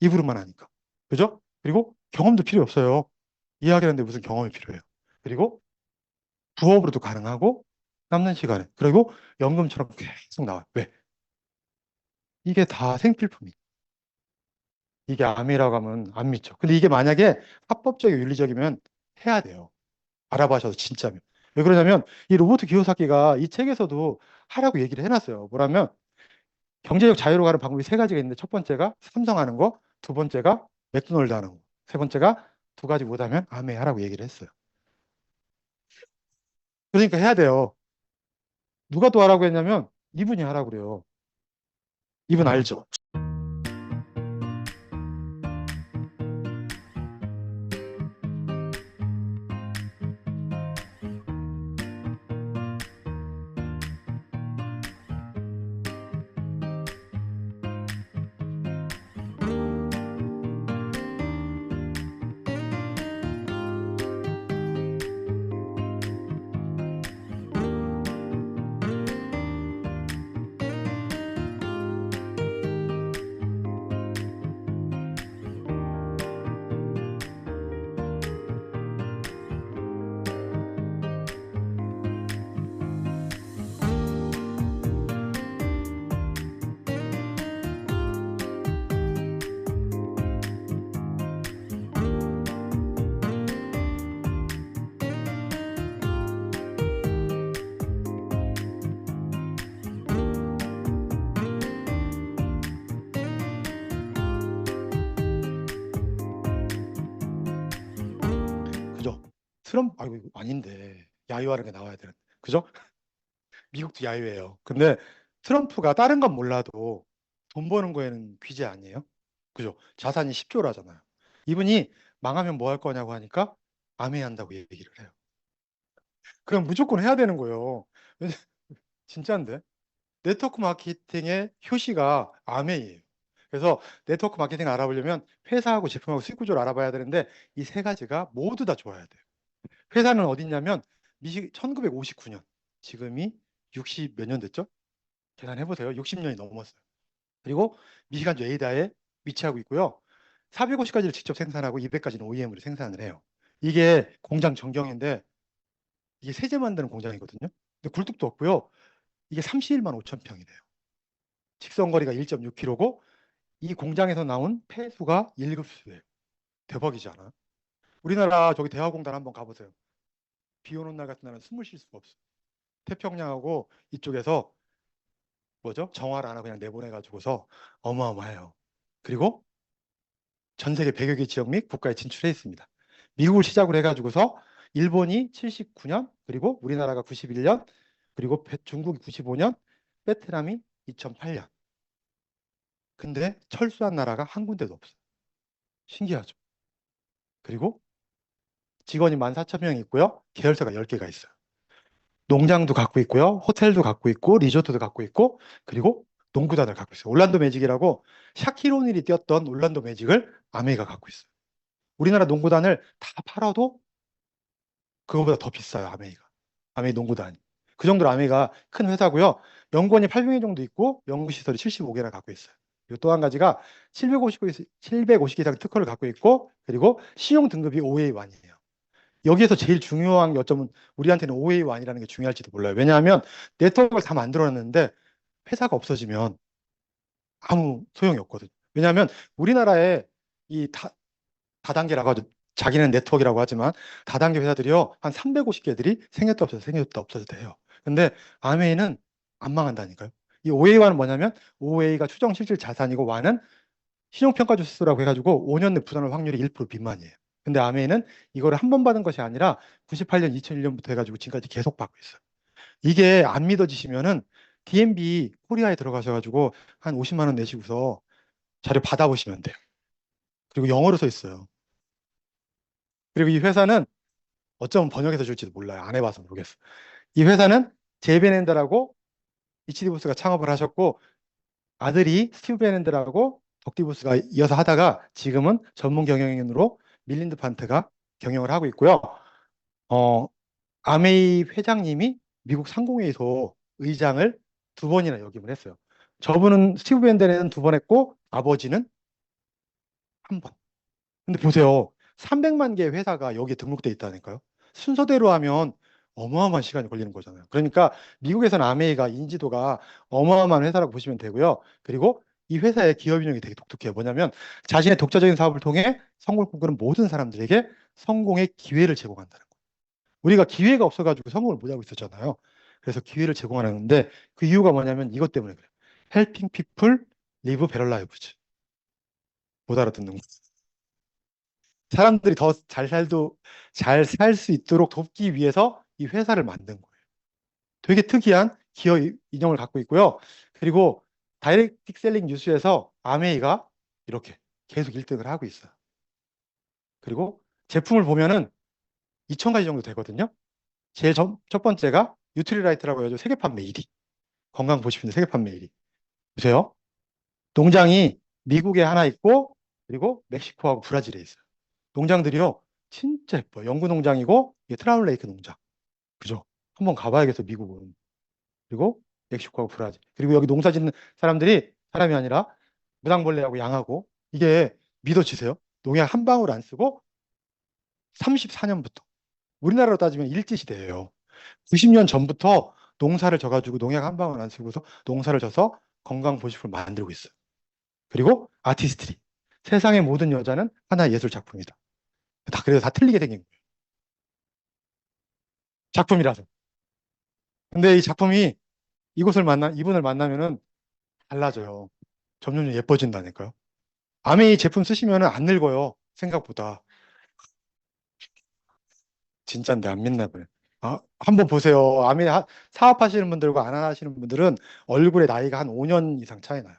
Speaker 1: 입으로만 하니까. 그죠? 그리고 경험도 필요 없어요. 이야기하는데 무슨 경험이 필요해요. 그리고 부업으로도 가능하고 남는 시간에. 그리고 연금처럼 계속 나와요. 왜? 이게 다 생필품이. 이게 암이라고 하면 안 믿죠. 근데 이게 만약에 합법적이고 윤리적이면 해야 돼요. 알아봐셔도 진짜면. 왜 그러냐면 이 로버트 기요사키가 이 책에서도 하라고 얘기를 해놨어요. 뭐라면 경제적 자유로 가는 방법이 세 가지가 있는데 첫 번째가 삼성 하는 거, 두 번째가 맥도날드 하는 거, 세 번째가 두 가지 못하면 아메 하라고 얘기를 했어요. 그러니까 해야 돼요. 누가 또 하라고 했냐면 이분이 하라고 그래요. 이분 알죠? 그죠? 트럼프, 아이고, 이거 아닌데. 야유하는 게 나와야 되는. 그죠? 미국도 야유해요. 근데 트럼프가 다른 건 몰라도 돈 버는 거에는 귀재 아니에요? 그죠? 자산이 10조라잖아요. 이분이 망하면 뭐 할 거냐고 하니까 암해한다고 얘기를 해요. 그럼 무조건 해야 되는 거예요. 진짜인데? 네트워크 마케팅의 효시가 아메이에요. 그래서 네트워크 마케팅 알아보려면 회사하고 제품하고 수익 구조를 알아봐야 되는데 이 세 가지가 모두 다 좋아야 돼요. 회사는 어디 있냐면 1959년, 지금이 60 몇 년 됐죠? 계산해 보세요. 60년이 넘었어요. 그리고 미시간 웨이다에 위치하고 있고요. 450가지를 직접 생산하고 200가지는 OEM으로 생산을 해요. 이게 공장 전경인데 이게 세제 만드는 공장이거든요. 근데 굴뚝도 없고요. 이게 31만 5천 평이래요. 직선거리가 1.6km고 이 공장에서 나온 폐수가 1급수예요. 대박이지 않아요? 우리나라 저기 대화공단 한번 가보세요. 비 오는 날 같은 날은 숨을 쉴 수가 없어요. 태평양하고 이쪽에서 뭐죠? 정화를 하나 그냥 내보내가지고서 어마어마해요. 그리고 전 세계 100여 개 지역 및 국가에 진출해 있습니다. 미국을 시작으로 해가지고서 일본이 79년, 그리고 우리나라가 91년, 그리고 중국이 95년, 베트남이 2008년. 근데 철수한 나라가 한 군데도 없어요. 신기하죠? 그리고 직원이 14,000명이 있고요. 계열사가 10개가 있어요. 농장도 갖고 있고요. 호텔도 갖고 있고 리조트도 갖고 있고 그리고 농구단을 갖고 있어요. 올란도 매직이라고 샤킬 오닐이 뛰었던 올란도 매직을 아메이가 갖고 있어요. 우리나라 농구단을 다 팔아도 그거보다 더 비싸요. 아메이가. 아메이 농구단이. 그 정도로 아메이가 큰 회사고요. 연구원이 800명 정도 있고 연구시설이 75개나 갖고 있어요. 그리고 또 한 가지가 750개 이상 특허를 갖고 있고 그리고 신용 등급이 OA1이에요. 여기에서 제일 중요한 게 어쩌면 우리한테는 OA1이라는 게 중요할지도 몰라요. 왜냐하면 네트워크를 다 만들어놨는데 회사가 없어지면 아무 소용이 없거든요. 왜냐하면 우리나라에 이 다단계라고 하죠. 자기는 네트워크라고 하지만 다단계 회사들이요. 한 350개들이 생겼다 없어져 생겼다 없어져도 돼요. 근데 아메이는 안 망한다니까요. 이 OA1은 뭐냐면 OA가 추정 실질 자산이고 완은 신용평가 지수라고 해가지고 5년 내 부담할 확률이 1% 미만이에요. 근데 아메이는 이거를 한 번 받은 것이 아니라 98년, 2001년부터 해가지고 지금까지 계속 받고 있어요. 이게 안 믿어지시면은 DNB 코리아에 들어가셔가지고 한 50만 원 내시고서 자료 받아보시면 돼요. 그리고 영어로 써 있어요. 그리고 이 회사는 어쩌면 번역해서 줄지도 몰라요. 안 해봐서 모르겠어. 이 회사는 제이벤앤더라고 이치디 부스가 창업을 하셨고 아들이 스티브 베넨더라고 덕디 부스가 이어서 하다가 지금은 전문 경영인으로 밀린드 판트가 경영을 하고 있고요. 어, 아메이 회장님이 미국 상공회의소 의장을 두 번이나 역임을 했어요. 저분은 스티브 베넨더는 두 번 했고 아버지는 한 번. 근데 보세요. 300만 개의 회사가 여기에 등록돼 있다니까요. 순서대로 하면 어마어마한 시간이 걸리는 거잖아요. 그러니까 미국에서는 아메이가 인지도가 어마어마한 회사라고 보시면 되고요. 그리고 이 회사의 기업 운영이 되게 독특해요. 뭐냐면 자신의 독자적인 사업을 통해 성공을 꿈꾸는 모든 사람들에게 성공의 기회를 제공한다는 거예요. 우리가 기회가 없어가지고 성공을 못하고 있었잖아요. 그래서 기회를 제공하는데 그 이유가 뭐냐면 이것 때문에 그래요. Helping people live better lives. 못 알아듣는 거. 사람들이 더 잘 살 수 있도록 돕기 위해서 이 회사를 만든 거예요. 되게 특이한 기업 이념을 갖고 있고요. 그리고 다이렉트 셀링 뉴스에서 아메이가 이렇게 계속 1등을 하고 있어요. 그리고 제품을 보면은 2,000가지 정도 되거든요. 제일 첫 번째가 뉴트리라이트라고 해가지고 세계 판매 1위. 건강 보십시오. 세계 판매 1위. 보세요. 농장이 미국에 하나 있고 그리고 멕시코하고 브라질에 있어요. 농장들이요. 진짜 예뻐요. 영구 농장이고 이게 트라운 레이크 농장. 그죠? 한번 가봐야겠어, 미국은. 그리고 멕시코하고 브라질. 그리고 여기 농사 짓는 사람들이 사람이 아니라 무당벌레하고 양하고 이게 믿어지세요? 농약 한 방울 안 쓰고 34년부터 우리나라로 따지면 일제시대예요. 90년 전부터 농사를 져가지고 농약 한 방울 안 쓰고서 농사를 져서 건강 보식품을 만들고 있어요. 그리고 아티스트리. 세상의 모든 여자는 하나의 예술 작품이다. 그래서 다 틀리게 생긴 거예요. 작품이라서. 근데 이 작품이 이분을 만나면은 달라져요. 점점 예뻐진다니까요. 아메이 제품 쓰시면 안 늙어요. 생각보다. 진짜인데 안 믿나 봐요. 한번 보세요. 사업하시는 분들과 안 하시는 분들은 얼굴에 나이가 한 5년 이상 차이 나요.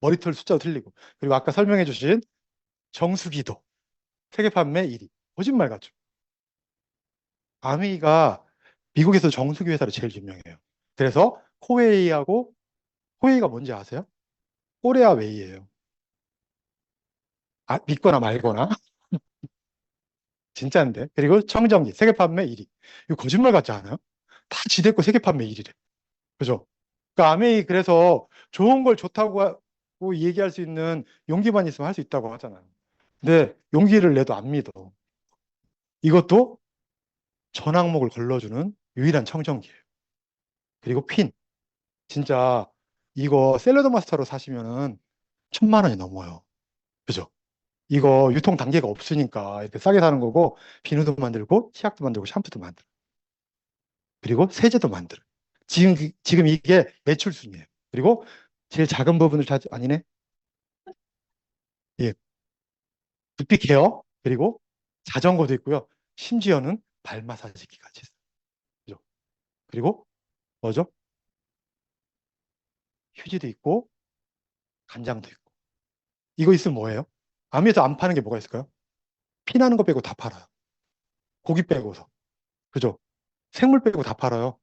Speaker 1: 머리털 숫자도 틀리고. 그리고 아까 설명해 주신 정수기도 세계 판매 1위. 거짓말 같죠. 아메이가 미국에서 정수기 회사로 제일 유명해요. 그래서 코웨이가 뭔지 아세요? 코레아 웨이예요. 믿거나 말거나. 진짜인데. 그리고 청정기 세계 판매 1위. 이거 거짓말 같지 않아요? 다 지대 거 세계 판매 1위래. 그죠? 그러니까 아메이 그래서 좋은 걸 좋다고 얘기할 수 있는 용기만 있으면 할 수 있다고 하잖아요. 근데 용기를 내도 안 믿어. 이것도 전항목을 걸러주는 유일한 청정기예요. 그리고 핀. 진짜 이거 샐러드 마스터로 사시면은 1,000만 원이 넘어요. 그죠? 이거 유통 단계가 없으니까 이렇게 싸게 사는 거고 비누도 만들고 치약도 만들고 샴푸도 만들고 그리고 세제도 만들어. 지금 이게 매출 순이에요. 그리고 제일 작은 부분을 아니네. 예, 두피 케어 그리고 자전거도 있고요. 심지어는 발 마사지기까지 있어요. 그죠? 그리고 뭐죠? 휴지도 있고 간장도 있고. 이거 있으면 뭐예요? 아무에도 안 파는 게 뭐가 있을까요? 피나는 거 빼고 다 팔아요. 고기 빼고서. 그죠? 생물 빼고 다 팔아요.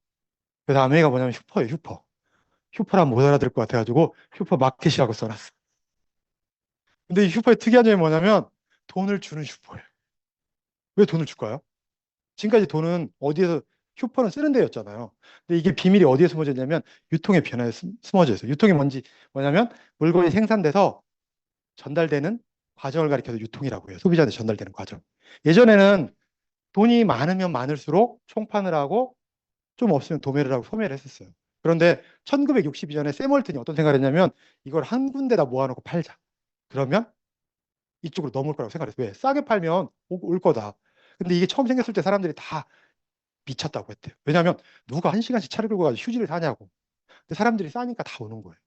Speaker 1: 그래서 아메가 뭐냐면 슈퍼예요, 슈퍼. 슈퍼라면 못 알아들 것 같아가지고 슈퍼 마켓이라고 써놨어. 근데 이 슈퍼의 특이한 점이 뭐냐면 돈을 주는 슈퍼예요. 왜 돈을 줄까요? 지금까지 돈은 어디에서 슈퍼는 쓰는 데였잖아요. 근데 이게 비밀이 어디에 숨어져 있냐면 유통의 변화에 숨어져 있어요. 유통이 뭐냐면 물건이 생산돼서 전달되는 과정을 가리켜서 유통이라고 해요. 소비자한테 전달되는 과정. 예전에는 돈이 많으면 많을수록 총판을 하고 좀 없으면 도매를 하고 소매를 했었어요. 그런데 1962년에 샘월튼이 어떤 생각을 했냐면 이걸 한 군데다 모아놓고 팔자. 그러면 이쪽으로 넘을 거라고 생각했어요. 왜? 싸게 팔면 올 거다. 근데 이게 처음 생겼을 때 사람들이 다 미쳤다고 했대요. 왜냐하면 누가 1시간씩 차를 끌고 가서 휴지를 사냐고. 근데 사람들이 싸니까 다 오는 거예요.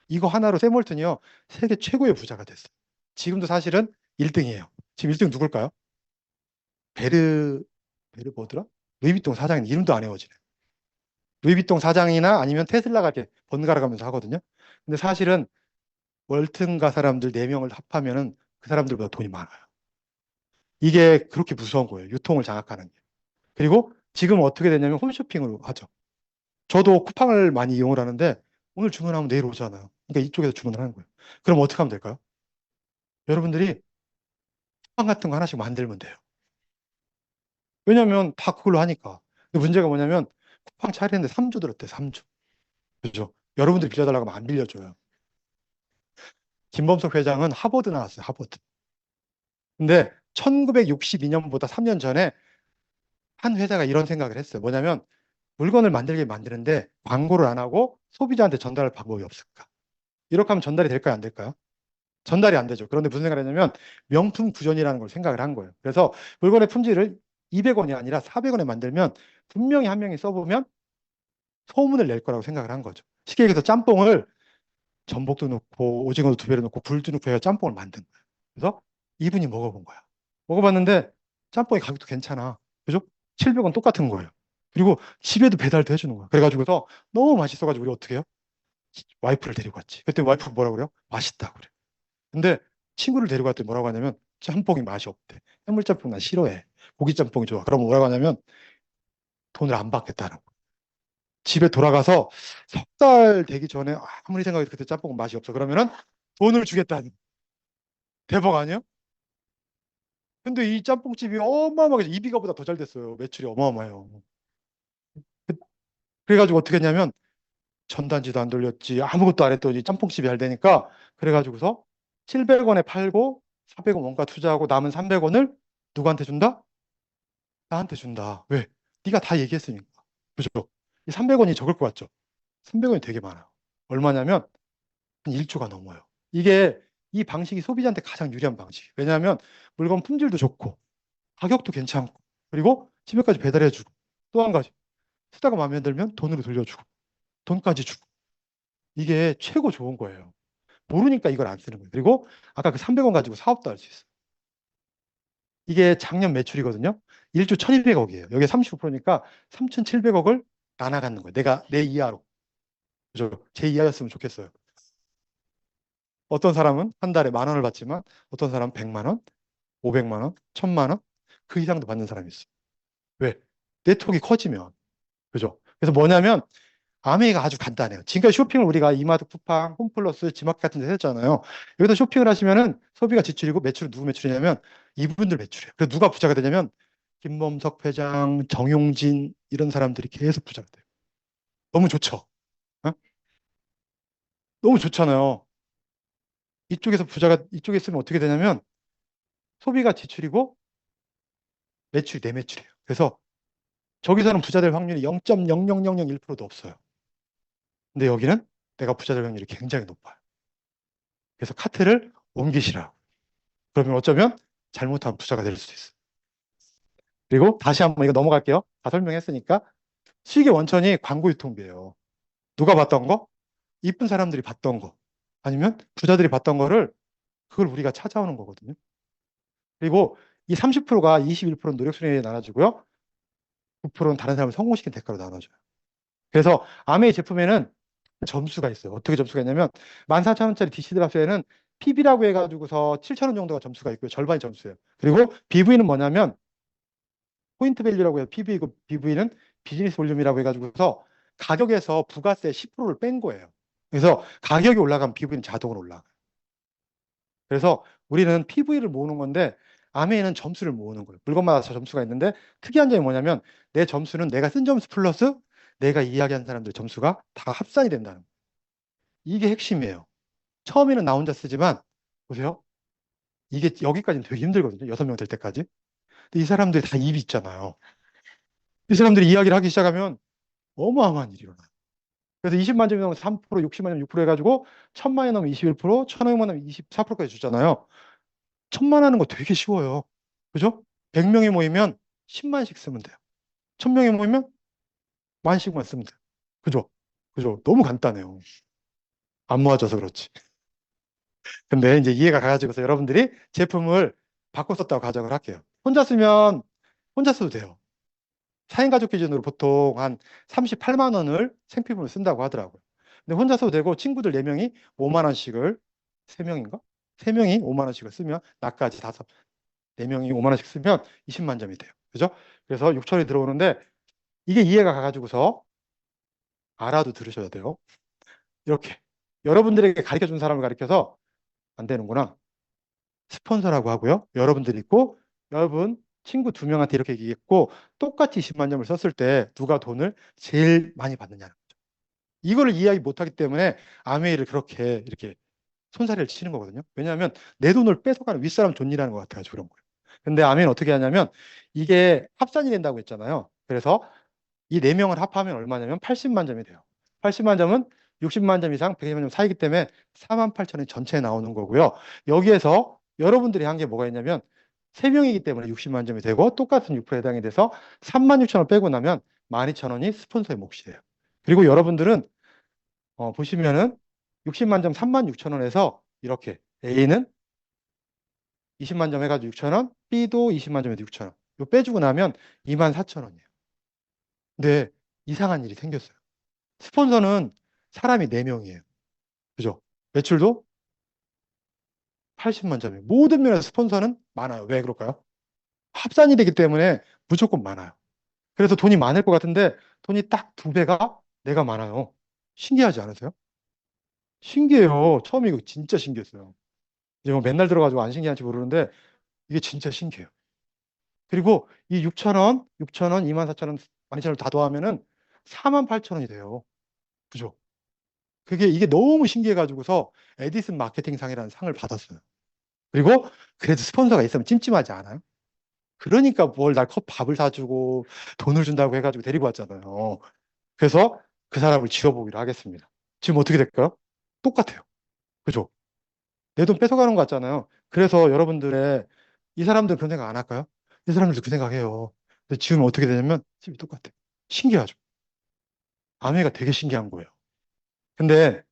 Speaker 1: 이거 하나로 샘월튼이요. 세계 최고의 부자가 됐어요. 지금도 사실은 1등이에요. 지금 1등 누굴까요? 베르, 뭐더라? 루이비통 사장인 이름도 안 외워지네. 루이비통 사장이나 아니면 테슬라가 이렇게 번갈아 가면서 하거든요. 근데 사실은 월튼가 사람들 4명을 합하면은 그 사람들보다 돈이 많아요. 이게 그렇게 무서운 거예요. 유통을 장악하는 게. 그리고 지금 어떻게 되냐면 홈쇼핑으로 하죠. 저도 쿠팡을 많이 이용을 하는데 오늘 주문하면 내일 오잖아요. 그러니까 이쪽에서 주문을 하는 거예요. 그럼 어떻게 하면 될까요? 여러분들이 쿠팡 같은 거 하나씩 만들면 돼요. 왜냐면 다 그걸로 하니까. 근데 문제가 뭐냐면 쿠팡 차리는데 3주 들었대, 3주. 그죠? 여러분들이 빌려달라고 하면 안 빌려줘요. 김범석 회장은 하버드 나왔어요, 하버드. 근데 1962년보다 3년 전에 한 회사가 이런 생각을 했어요. 뭐냐면 물건을 만들긴 만드는데 광고를 안 하고 소비자한테 전달할 방법이 없을까? 이렇게 하면 전달이 될까요? 안 될까요? 전달이 안 되죠. 그런데 무슨 생각을 했냐면 명품 구전이라는 걸 생각을 한 거예요. 그래서 물건의 품질을 200원이 아니라 400원에 만들면 분명히 한 명이 써보면 소문을 낼 거라고 생각을 한 거죠. 쉽게 얘기해서 짬뽕을 전복도 넣고 오징어도 두 배로 넣고 굴도 넣고 해서 짬뽕을 만든 거예요. 그래서 이분이 먹어본 거야. 먹어봤는데 짬뽕의 가격도 괜찮아. 그죠? 700원 똑같은 거예요. 그리고 집에도 배달도 해주는 거야. 그래가지고서 너무 맛있어가지고 우리 어떻게 해요? 와이프를 데리고 왔지. 그때 와이프가 뭐라고 그래요? 맛있다고 그래. 근데 친구를 데리고 왔더니 뭐라고 하냐면 짬뽕이 맛이 없대. 해물짬뽕 난 싫어해. 고기짬뽕이 좋아. 그러면 뭐라고 하냐면 돈을 안 받겠다는 거야. 집에 돌아가서 석 달 되기 전에 아무리 생각해도 그때 짬뽕은 맛이 없어. 그러면은 돈을 주겠다는. 대박 아니야? 근데 이 짬뽕집이 어마어마하게 이비가보다 더 잘 됐어요. 매출이 어마어마해요. 그- 그래가지고 어떻게 했냐면 전단지도 안 돌렸지 아무것도 안 했더니 짬뽕집이 잘 되니까 그래가지고서 700원에 팔고 400원 원가 투자하고 남은 300원을 누구한테 준다? 나한테 준다. 왜? 네가 다 얘기했으니까. 그죠? 이 300원이 적을 것 같죠? 300원이 되게 많아요. 얼마냐면 한 1조가 넘어요. 이게 이 방식이 소비자한테 가장 유리한 방식. 왜냐하면 물건 품질도 좋고 가격도 괜찮고 그리고 집에까지 배달해주고 또 한 가지 쓰다가 마음에 안 들면 돈으로 돌려주고 돈까지 주고 이게 최고 좋은 거예요. 모르니까 이걸 안 쓰는 거예요. 그리고 아까 그 300원 가지고 사업도 할 수 있어요. 이게 작년 매출이거든요. 1조 1200억이에요. 여기 35%니까 3700억을 나눠 갖는 거예요. 내가 내 이하로. 그죠? 제 이하였으면 좋겠어요. 어떤 사람은 한 달에 10,000원을 받지만 어떤 사람은 100만 원, 500만 원, 1000만 원, 그 이상도 받는 사람이 있어요. 왜? 네트워크가 커지면. 그죠? 그래서 뭐냐면 아메이가 아주 간단해요. 지금까지 쇼핑을 우리가 이마트 쿠팡, 홈플러스, 지마켓 같은 데 했잖아요. 여기서 쇼핑을 하시면은 소비가 지출이고 매출은 누구 매출이냐면 이분들 매출이에요. 그래서 누가 부자가 되냐면 김범석 회장, 정용진 이런 사람들이 계속 부자가 돼요. 너무 좋죠. 어? 너무 좋잖아요. 이쪽에서 부자가 이쪽에 있으면 어떻게 되냐면 소비가 지출이고 매출이 내 매출이에요. 그래서 저기서는 부자 될 확률이 0.00001%도 없어요. 근데 여기는 내가 부자 될 확률이 굉장히 높아요. 그래서 카트를 옮기시라. 그러면 어쩌면 잘못하면 부자가 될 수도 있어요. 그리고 다시 한번 이거 넘어갈게요. 다 설명했으니까. 수익의 원천이 광고 유통비예요. 누가 봤던 거? 이쁜 사람들이 봤던 거. 아니면 부자들이 봤던 거를 그걸 우리가 찾아오는 거거든요. 그리고 이 30%가 21%는 노력순위에 나눠지고요. 9%는 다른 사람을 성공시킨 대가로 나눠져요. 그래서 아메이 제품에는 점수가 있어요. 어떻게 점수가 있냐면 14,000원짜리 DC 드랍쇼에는 PB라고 해가지고서 7,000원 정도가 점수가 있고요. 절반이 점수예요. 그리고 BV는 뭐냐면 포인트 밸류라고 해서 PV고 BV는 비즈니스 볼륨이라고 해가지고서 가격에서 부가세 10%를 뺀 거예요. 그래서 가격이 올라가면 PV는 자동으로 올라가요. 그래서 우리는 PV를 모으는 건데 아메이는 점수를 모으는 거예요. 물건마다 점수가 있는데 특이한 점이 뭐냐면 내 점수는 내가 쓴 점수 플러스 내가 이야기한 사람들 점수가 다 합산이 된다는 거예요. 이게 핵심이에요. 처음에는 나 혼자 쓰지만 보세요. 이게 여기까지는 되게 힘들거든요. 6명 될 때까지. 근데 이 사람들이 다 입이 있잖아요. 이 사람들이 이야기를 하기 시작하면 어마어마한 일이 일어나요. 그래서 20만 점이 넘으면 3%, 60만 점 6% 해가지고 1,000만이 넘으면 21%, 1,000원만 넘으면 24%까지 주잖아요. 1,000만 하는 거 되게 쉬워요. 그죠? 100명이 모이면 10만씩 쓰면 돼요. 1,000명이 모이면 만씩만 쓰면 돼요. 그죠? 그죠? 너무 간단해요. 안 모아져서 그렇지. 근데 이제 이해가 가가지고서 여러분들이 제품을 바꿔 썼다고 가정을 할게요. 혼자 쓰면 혼자 써도 돼요. 4인 가족 기준으로 보통 한 38만 원을 생필품을 쓴다고 하더라고요. 근데 혼자 써도 되고 친구들 4명이 5만 원씩을 3명인가? 3명이 5만 원씩을 쓰면 나까지 4명이 5만 원씩 쓰면 20만 점이 돼요. 그죠? 그래서 6천이 들어오는데 이게 이해가 가가지고서 알아도 들으셔야 돼요. 이렇게 여러분들에게 가르쳐 준 사람을 가르쳐서 안 되는구나. 스폰서라고 하고요. 여러분들이 있고 여러분 친구 2명한테 이렇게 얘기했고 똑같이 20만 점을 썼을 때 누가 돈을 제일 많이 받느냐는 거죠. 이거를 이해하기 못하기 때문에 아메이를 그렇게 이렇게 손사래를 치는 거거든요. 왜냐하면 내 돈을 뺏어가는 윗사람 존이라는 것 같아가지고 그런 거예요. 근데 아메이는 어떻게 하냐면 이게 합산이 된다고 했잖아요. 그래서 이 4명을 합하면 얼마냐면 80만 점이 돼요. 80만 점은 60만 점 이상 120만 점 사이기 때문에 48,000원이 전체에 나오는 거고요. 여기에서 여러분들이 한 게 뭐가 있냐면 3명이기 때문에 60만 점이 되고 똑같은 6%에 해당이 돼서 36,000원 빼고 나면 12,000원이 스폰서의 몫이 돼요. 그리고 여러분들은 보시면은 60만 점 3만 6천 원에서 이렇게 A는 20만 점 해가지고 6천 원, B도 20만 점에서 6천 원. 이거 빼주고 나면 2만 4천 원이에요. 근데 이상한 일이 생겼어요. 스폰서는 사람이 4명이에요. 그죠? 매출도 80만 점이에요. 모든 면에서 스폰서는 많아요. 왜 그럴까요? 합산이 되기 때문에 무조건 많아요. 그래서 돈이 많을 것 같은데 돈이 딱 2배가 내가 많아요. 신기하지 않으세요? 신기해요. 처음에 이거 진짜 신기했어요. 이제 뭐 맨날 들어가지고 안 신기한지 모르는데 이게 진짜 신기해요. 그리고 이 6천 원, 6천 원, 2만 4천 원, 12,000원 다 더하면은 4만 8천 원이 돼요. 그죠? 이게 너무 신기해가지고서 에디슨 마케팅상이라는 상을 받았어요. 그리고 그래도 스폰서가 있으면 찜찜하지 않아요? 그러니까 뭘 날 컵 밥을 사주고 돈을 준다고 해가지고 데리고 왔잖아요. 그래서 그 사람을 지워보기로 하겠습니다. 지금 어떻게 될까요? 똑같아요. 그죠? 내 돈 뺏어가는 것 같잖아요. 그래서 여러분들의 이 사람들 그런 생각 안 할까요? 이 사람들도 그 생각해요. 근데 지금 어떻게 되냐면 집이 똑같아요. 신기하죠? 아메가 되게 신기한 거예요. 근데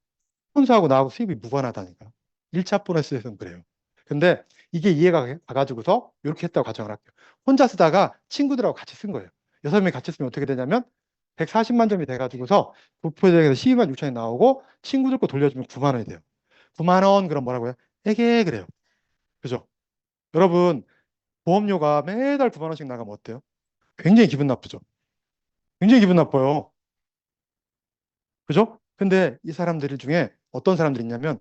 Speaker 1: 스폰서하고 나하고 수입이 무관하다니까. 1차 보너스에서는 그래요. 근데 이게 이해가 가가지고서 이렇게 했다고 가정을 할게요. 혼자 쓰다가 친구들하고 같이 쓴 거예요. 6명이 같이 쓰면 어떻게 되냐면 140만 점이 돼가지고서 부표정에서 12만 6천이 나오고 친구들 거 돌려주면 9만 원이 돼요. 9만 원 그럼 뭐라고요? 에게 그래요. 그죠? 여러분 보험료가 매달 9만 원씩 나가면 어때요? 굉장히 기분 나쁘죠? 굉장히 기분 나빠요. 그죠? 근데 이 사람들 중에 어떤 사람들이 있냐면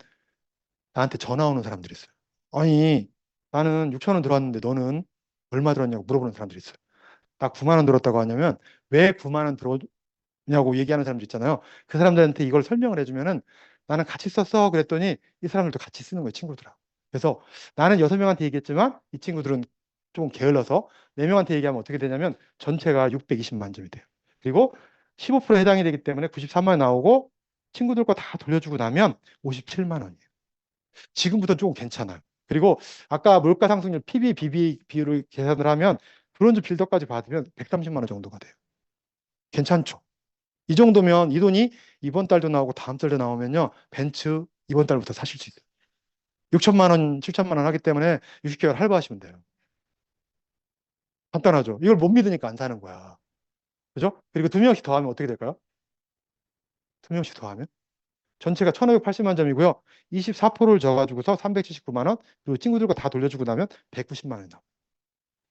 Speaker 1: 나한테 전화 오는 사람들이 있어요. 아니, 나는 6천 원 들어왔는데 너는 얼마 들었냐고 물어보는 사람들이 있어요. 나 9만 원 들었다고 하냐면 왜 9만 원 들었냐고 얘기하는 사람들 있잖아요. 그 사람들한테 이걸 설명을 해주면은 나는 같이 썼어. 그랬더니 이 사람들도 같이 쓰는 거예요, 친구들하고. 그래서 나는 6명한테 얘기했지만 이 친구들은 조금 게을러서 4명한테 얘기하면 어떻게 되냐면 전체가 620만 점이 돼요. 그리고 15% 해당이 되기 때문에 93만 원 나오고 친구들 거 다 돌려주고 나면 57만 원이에요. 지금부터 조금 괜찮아요. 그리고 아까 물가 상승률 PB, BB 비율을 계산을 하면 브론즈 빌더까지 받으면 130만 원 정도가 돼요. 괜찮죠? 이 정도면 이 돈이 이번 달도 나오고 다음 달도 나오면요. 벤츠 이번 달부터 사실 수 있어요. 6천만 원, 7천만 원 하기 때문에 60개월 할부하시면 돼요. 간단하죠? 이걸 못 믿으니까 안 사는 거야. 그죠? 그리고 2명씩 더하면 어떻게 될까요? 2명씩 더하면? 전체가 1,580만 점이고요. 24%를 줘가지고서 379만 원, 그리고 친구들과 다 돌려주고 나면 190만 원이 나와요.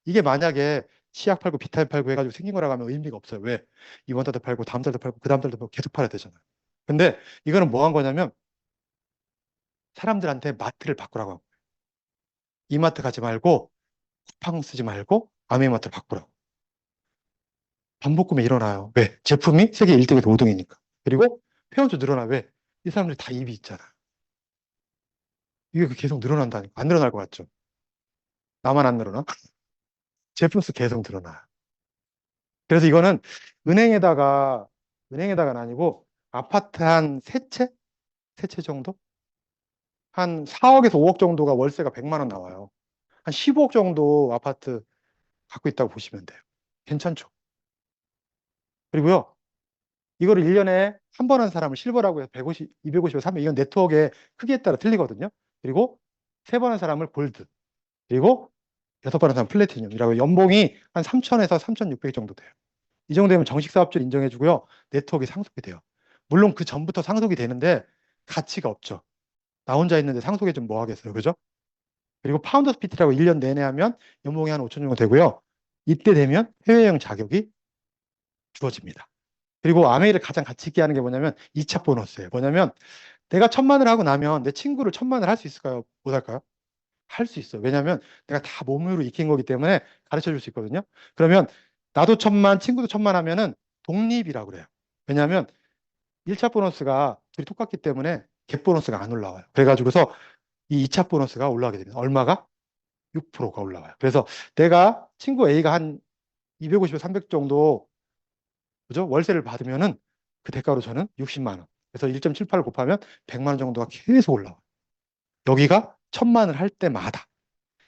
Speaker 1: 이게 만약에 치약 팔고 비타민 팔고 해가지고 생긴 거라고 하면 의미가 없어요. 왜? 이번 달도 팔고 다음 달도 팔고 그 다음 달도 팔고 계속 팔아야 되잖아요. 근데 이거는 뭐 한 거냐면 사람들한테 마트를 바꾸라고 하고 이마트 가지 말고 쿠팡 쓰지 말고 아메이마트를 바꾸라고. 반복 구매 일어나요. 왜? 제품이 세계 1등에서 5등이니까. 그리고 회원수 늘어나. 왜? 이 사람들이 다 입이 있잖아. 이게 계속 늘어난다니까. 안 늘어날 것 같죠? 나만 안 늘어나? 제품 수 계속 늘어나. 그래서 이거는 은행에다가 은행에다가는 아니고 아파트 한 세 채? 세 채 정도? 한 4억에서 5억 정도가 월세가 100만 원 나와요. 한 15억 정도 아파트 갖고 있다고 보시면 돼요. 괜찮죠? 그리고요, 이거를 1년에 한 번 한 사람을 실버라고 해서 150, 250에서 300, 이건 네트워크의 크기에 따라 틀리거든요. 그리고 3번 한 사람을 골드, 그리고 6번 한 사람 플래티넘이라고 연봉이 한 3천에서 3,600 정도 돼요. 이 정도 되면 정식 사업주를 인정해주고요, 네트워크가 상속이 돼요. 물론 그 전부터 상속이 되는데 가치가 없죠. 나 혼자 있는데 상속해 좀 뭐 하겠어요. 그죠? 그리고 파운더 스피트라고 1년 내내 하면 연봉이 한 5천 정도 되고요. 이때 되면 해외여행 자격이 주어집니다. 그리고 아메이를 가장 가치 있게 하는 게 뭐냐면 2차 보너스예요. 뭐냐면 내가 1,000만을 하고 나면 내 친구를 1,000만을 할 수 있을까요? 못 할까요? 할 수 있어요. 왜냐하면 내가 다 몸으로 익힌 거기 때문에 가르쳐 줄 수 있거든요. 그러면 나도 1,000만, 친구도 1,000만 하면은 독립이라고 그래요. 왜냐하면 1차 보너스가 둘이 똑같기 때문에 갭 보너스가 안 올라와요. 그래가지고서 이 2차 보너스가 올라가게 됩니다. 얼마가? 6%가 올라와요. 그래서 내가 친구 A가 한 250에서 300 정도 그죠? 월세를 받으면은 그 대가로 저는 60만 원. 그래서 1.78을 곱하면 100만 원 정도가 계속 올라와요. 여기가 1,000만을 할 때마다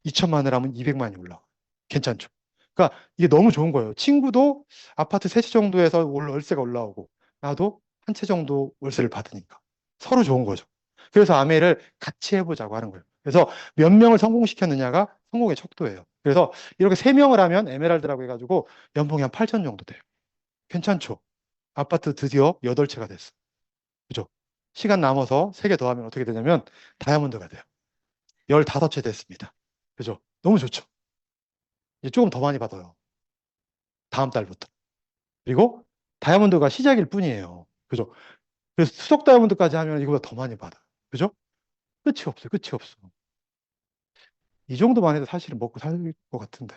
Speaker 1: 2천만을 하면 200만이 올라와요. 괜찮죠? 그러니까 이게 너무 좋은 거예요. 친구도 아파트 3채 정도에서 월세가 올라오고 나도 한 채 정도 월세를 받으니까. 서로 좋은 거죠. 그래서 아메를 같이 해보자고 하는 거예요. 그래서 몇 명을 성공시켰느냐가 성공의 척도예요. 그래서 이렇게 3명을 하면 에메랄드라고 해가지고 연봉이 한 8천 정도 돼요. 괜찮죠? 아파트 드디어 8채가 됐어. 그죠? 시간 남아서 3개 더 하면 어떻게 되냐면 다이아몬드가 돼요. 15채 됐습니다. 그죠? 너무 좋죠? 이제 조금 더 많이 받아요. 다음 달부터. 그리고 다이아몬드가 시작일 뿐이에요. 그죠? 그래서 수석 다이아몬드까지 하면 이거보다 더 많이 받아. 그죠? 끝이 없어요. 끝이 없어. 이 정도만 해도 사실은 먹고 살 것 같은데.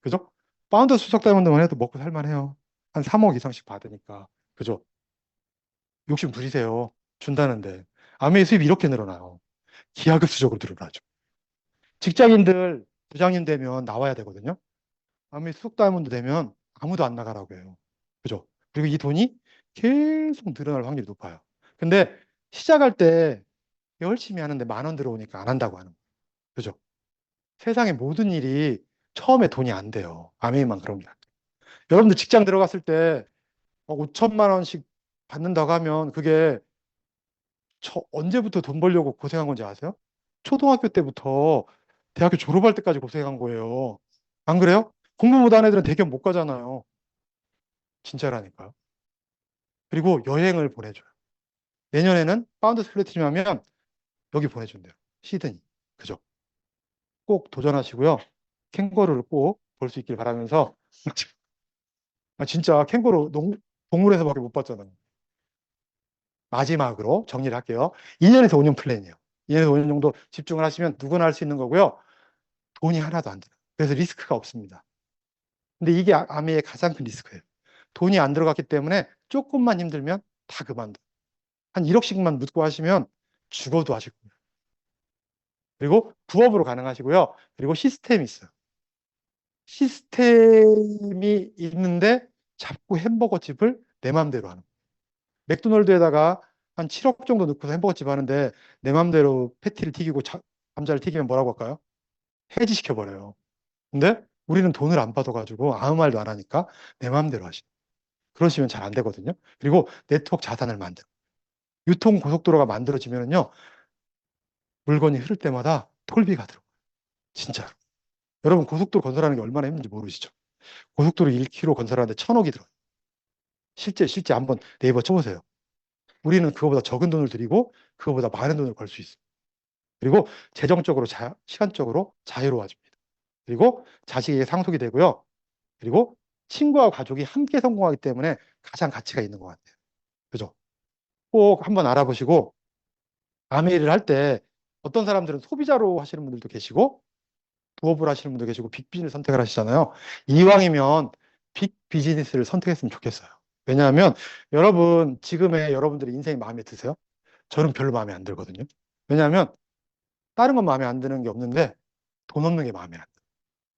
Speaker 1: 그죠? 파운드 수석 다이아몬드만 해도 먹고 살만해요. 한 3억 이상씩 받으니까. 그죠? 욕심 부리세요. 준다는데. 아메의 수입이 이렇게 늘어나요. 기하급수적으로 늘어나죠. 직장인들 부장님 되면 나와야 되거든요. 아메 수석 다이아몬드 되면 아무도 안 나가라고 해요. 그죠? 그리고 이 돈이 계속 늘어날 확률이 높아요. 근데 시작할 때 열심히 하는데 10,000원 들어오니까 안 한다고 하는 거예요. 그죠? 세상의 모든 일이 처음에 돈이 안 돼요. 아메이만 그런 게. 여러분들 직장 들어갔을 때 5천만 원씩 받는다고 하면 그게 언제부터 돈 벌려고 고생한 건지 아세요? 초등학교 때부터 대학교 졸업할 때까지 고생한 거예요. 안 그래요? 공부 못하는 애들은 대기업 못 가잖아요. 진짜라니까요. 그리고 여행을 보내줘요. 내년에는 파운드 플래티넘 하면 여기 보내준대요. 시드니. 그죠? 꼭 도전하시고요. 캥거루를 꼭 볼 수 있길 바라면서 진짜 캥거루 동물에서밖에 못 봤잖아요. 마지막으로 정리를 할게요. 2년에서 5년 플랜이에요. 2년에서 5년 정도 집중을 하시면 누구나 할 수 있는 거고요. 돈이 하나도 안 들어요. 그래서 리스크가 없습니다. 근데 이게 아미의 가장 큰 리스크예요. 돈이 안 들어갔기 때문에 조금만 힘들면 다 그만둬. 한 1억씩만 묻고 하시면 죽어도 하실 거예요. 그리고 부업으로 가능하시고요. 그리고 시스템이 있어요. 시스템이 있는데 자꾸 햄버거 집을 내 맘대로 하는 거예요. 맥도날드에다가 한 7억 정도 넣고서 햄버거 집 하는데 내 맘대로 패티를 튀기고 감자를 튀기면 뭐라고 할까요? 해지시켜버려요. 근데 우리는 돈을 안 받아가지고 아무 말도 안 하니까 내 맘대로 하시죠. 그러시면 잘 안 되거든요. 그리고 네트워크 자산을 만들어. 유통 고속도로가 만들어지면요. 물건이 흐를 때마다 톨비가 들어요. 진짜로. 여러분 고속도로 건설하는 게 얼마나 힘든지 모르시죠? 고속도로 1km 건설하는데 1,000억이 들어요. 실제 한번 네이버 쳐보세요. 우리는 그거보다 적은 돈을 들이고 그거보다 많은 돈을 벌 수 있어요. 그리고 재정적으로 시간적으로 자유로워집니다. 그리고 자식에게 상속이 되고요. 그리고 친구와 가족이 함께 성공하기 때문에 가장 가치가 있는 것 같아요. 그죠? 꼭 한번 알아보시고 아메이를 할 때 어떤 사람들은 소비자로 하시는 분들도 계시고 부업을 하시는 분도 계시고 빅비즈니스 선택을 하시잖아요. 이왕이면 빅 비즈니스를 선택했으면 좋겠어요. 왜냐하면 여러분 지금의 여러분들의 인생이 마음에 드세요? 저는 별로 마음에 안 들거든요. 왜냐하면 다른 건 마음에 안 드는 게 없는데 돈 없는 게 마음에 안 들어요.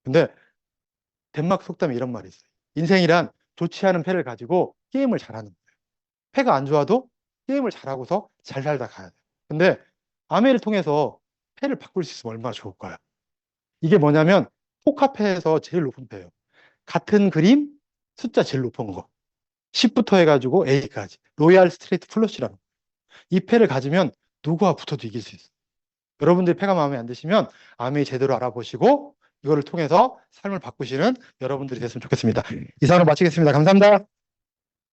Speaker 1: 근데 덴마크 속담에 이런 말이 있어요. 인생이란 좋지 않은 패를 가지고 게임을 잘하는 거예요. 패가 안 좋아도 게임을 잘하고서 잘 살다 가야 돼요. 근데 아메를 통해서 패를 바꿀 수 있으면 얼마나 좋을까요? 이게 뭐냐면 포카패에서 제일 높은 패예요. 같은 그림 숫자 제일 높은 거. 10부터 해가지고 A까지. 로얄 스트레이트 플러시라는 거. 이 패를 가지면 누구와 붙어도 이길 수 있어요. 여러분들이 패가 마음에 안 드시면 아메 제대로 알아보시고 이거를 통해서 삶을 바꾸시는 여러분들이 됐으면 좋겠습니다. 이상으로 마치겠습니다. 감사합니다.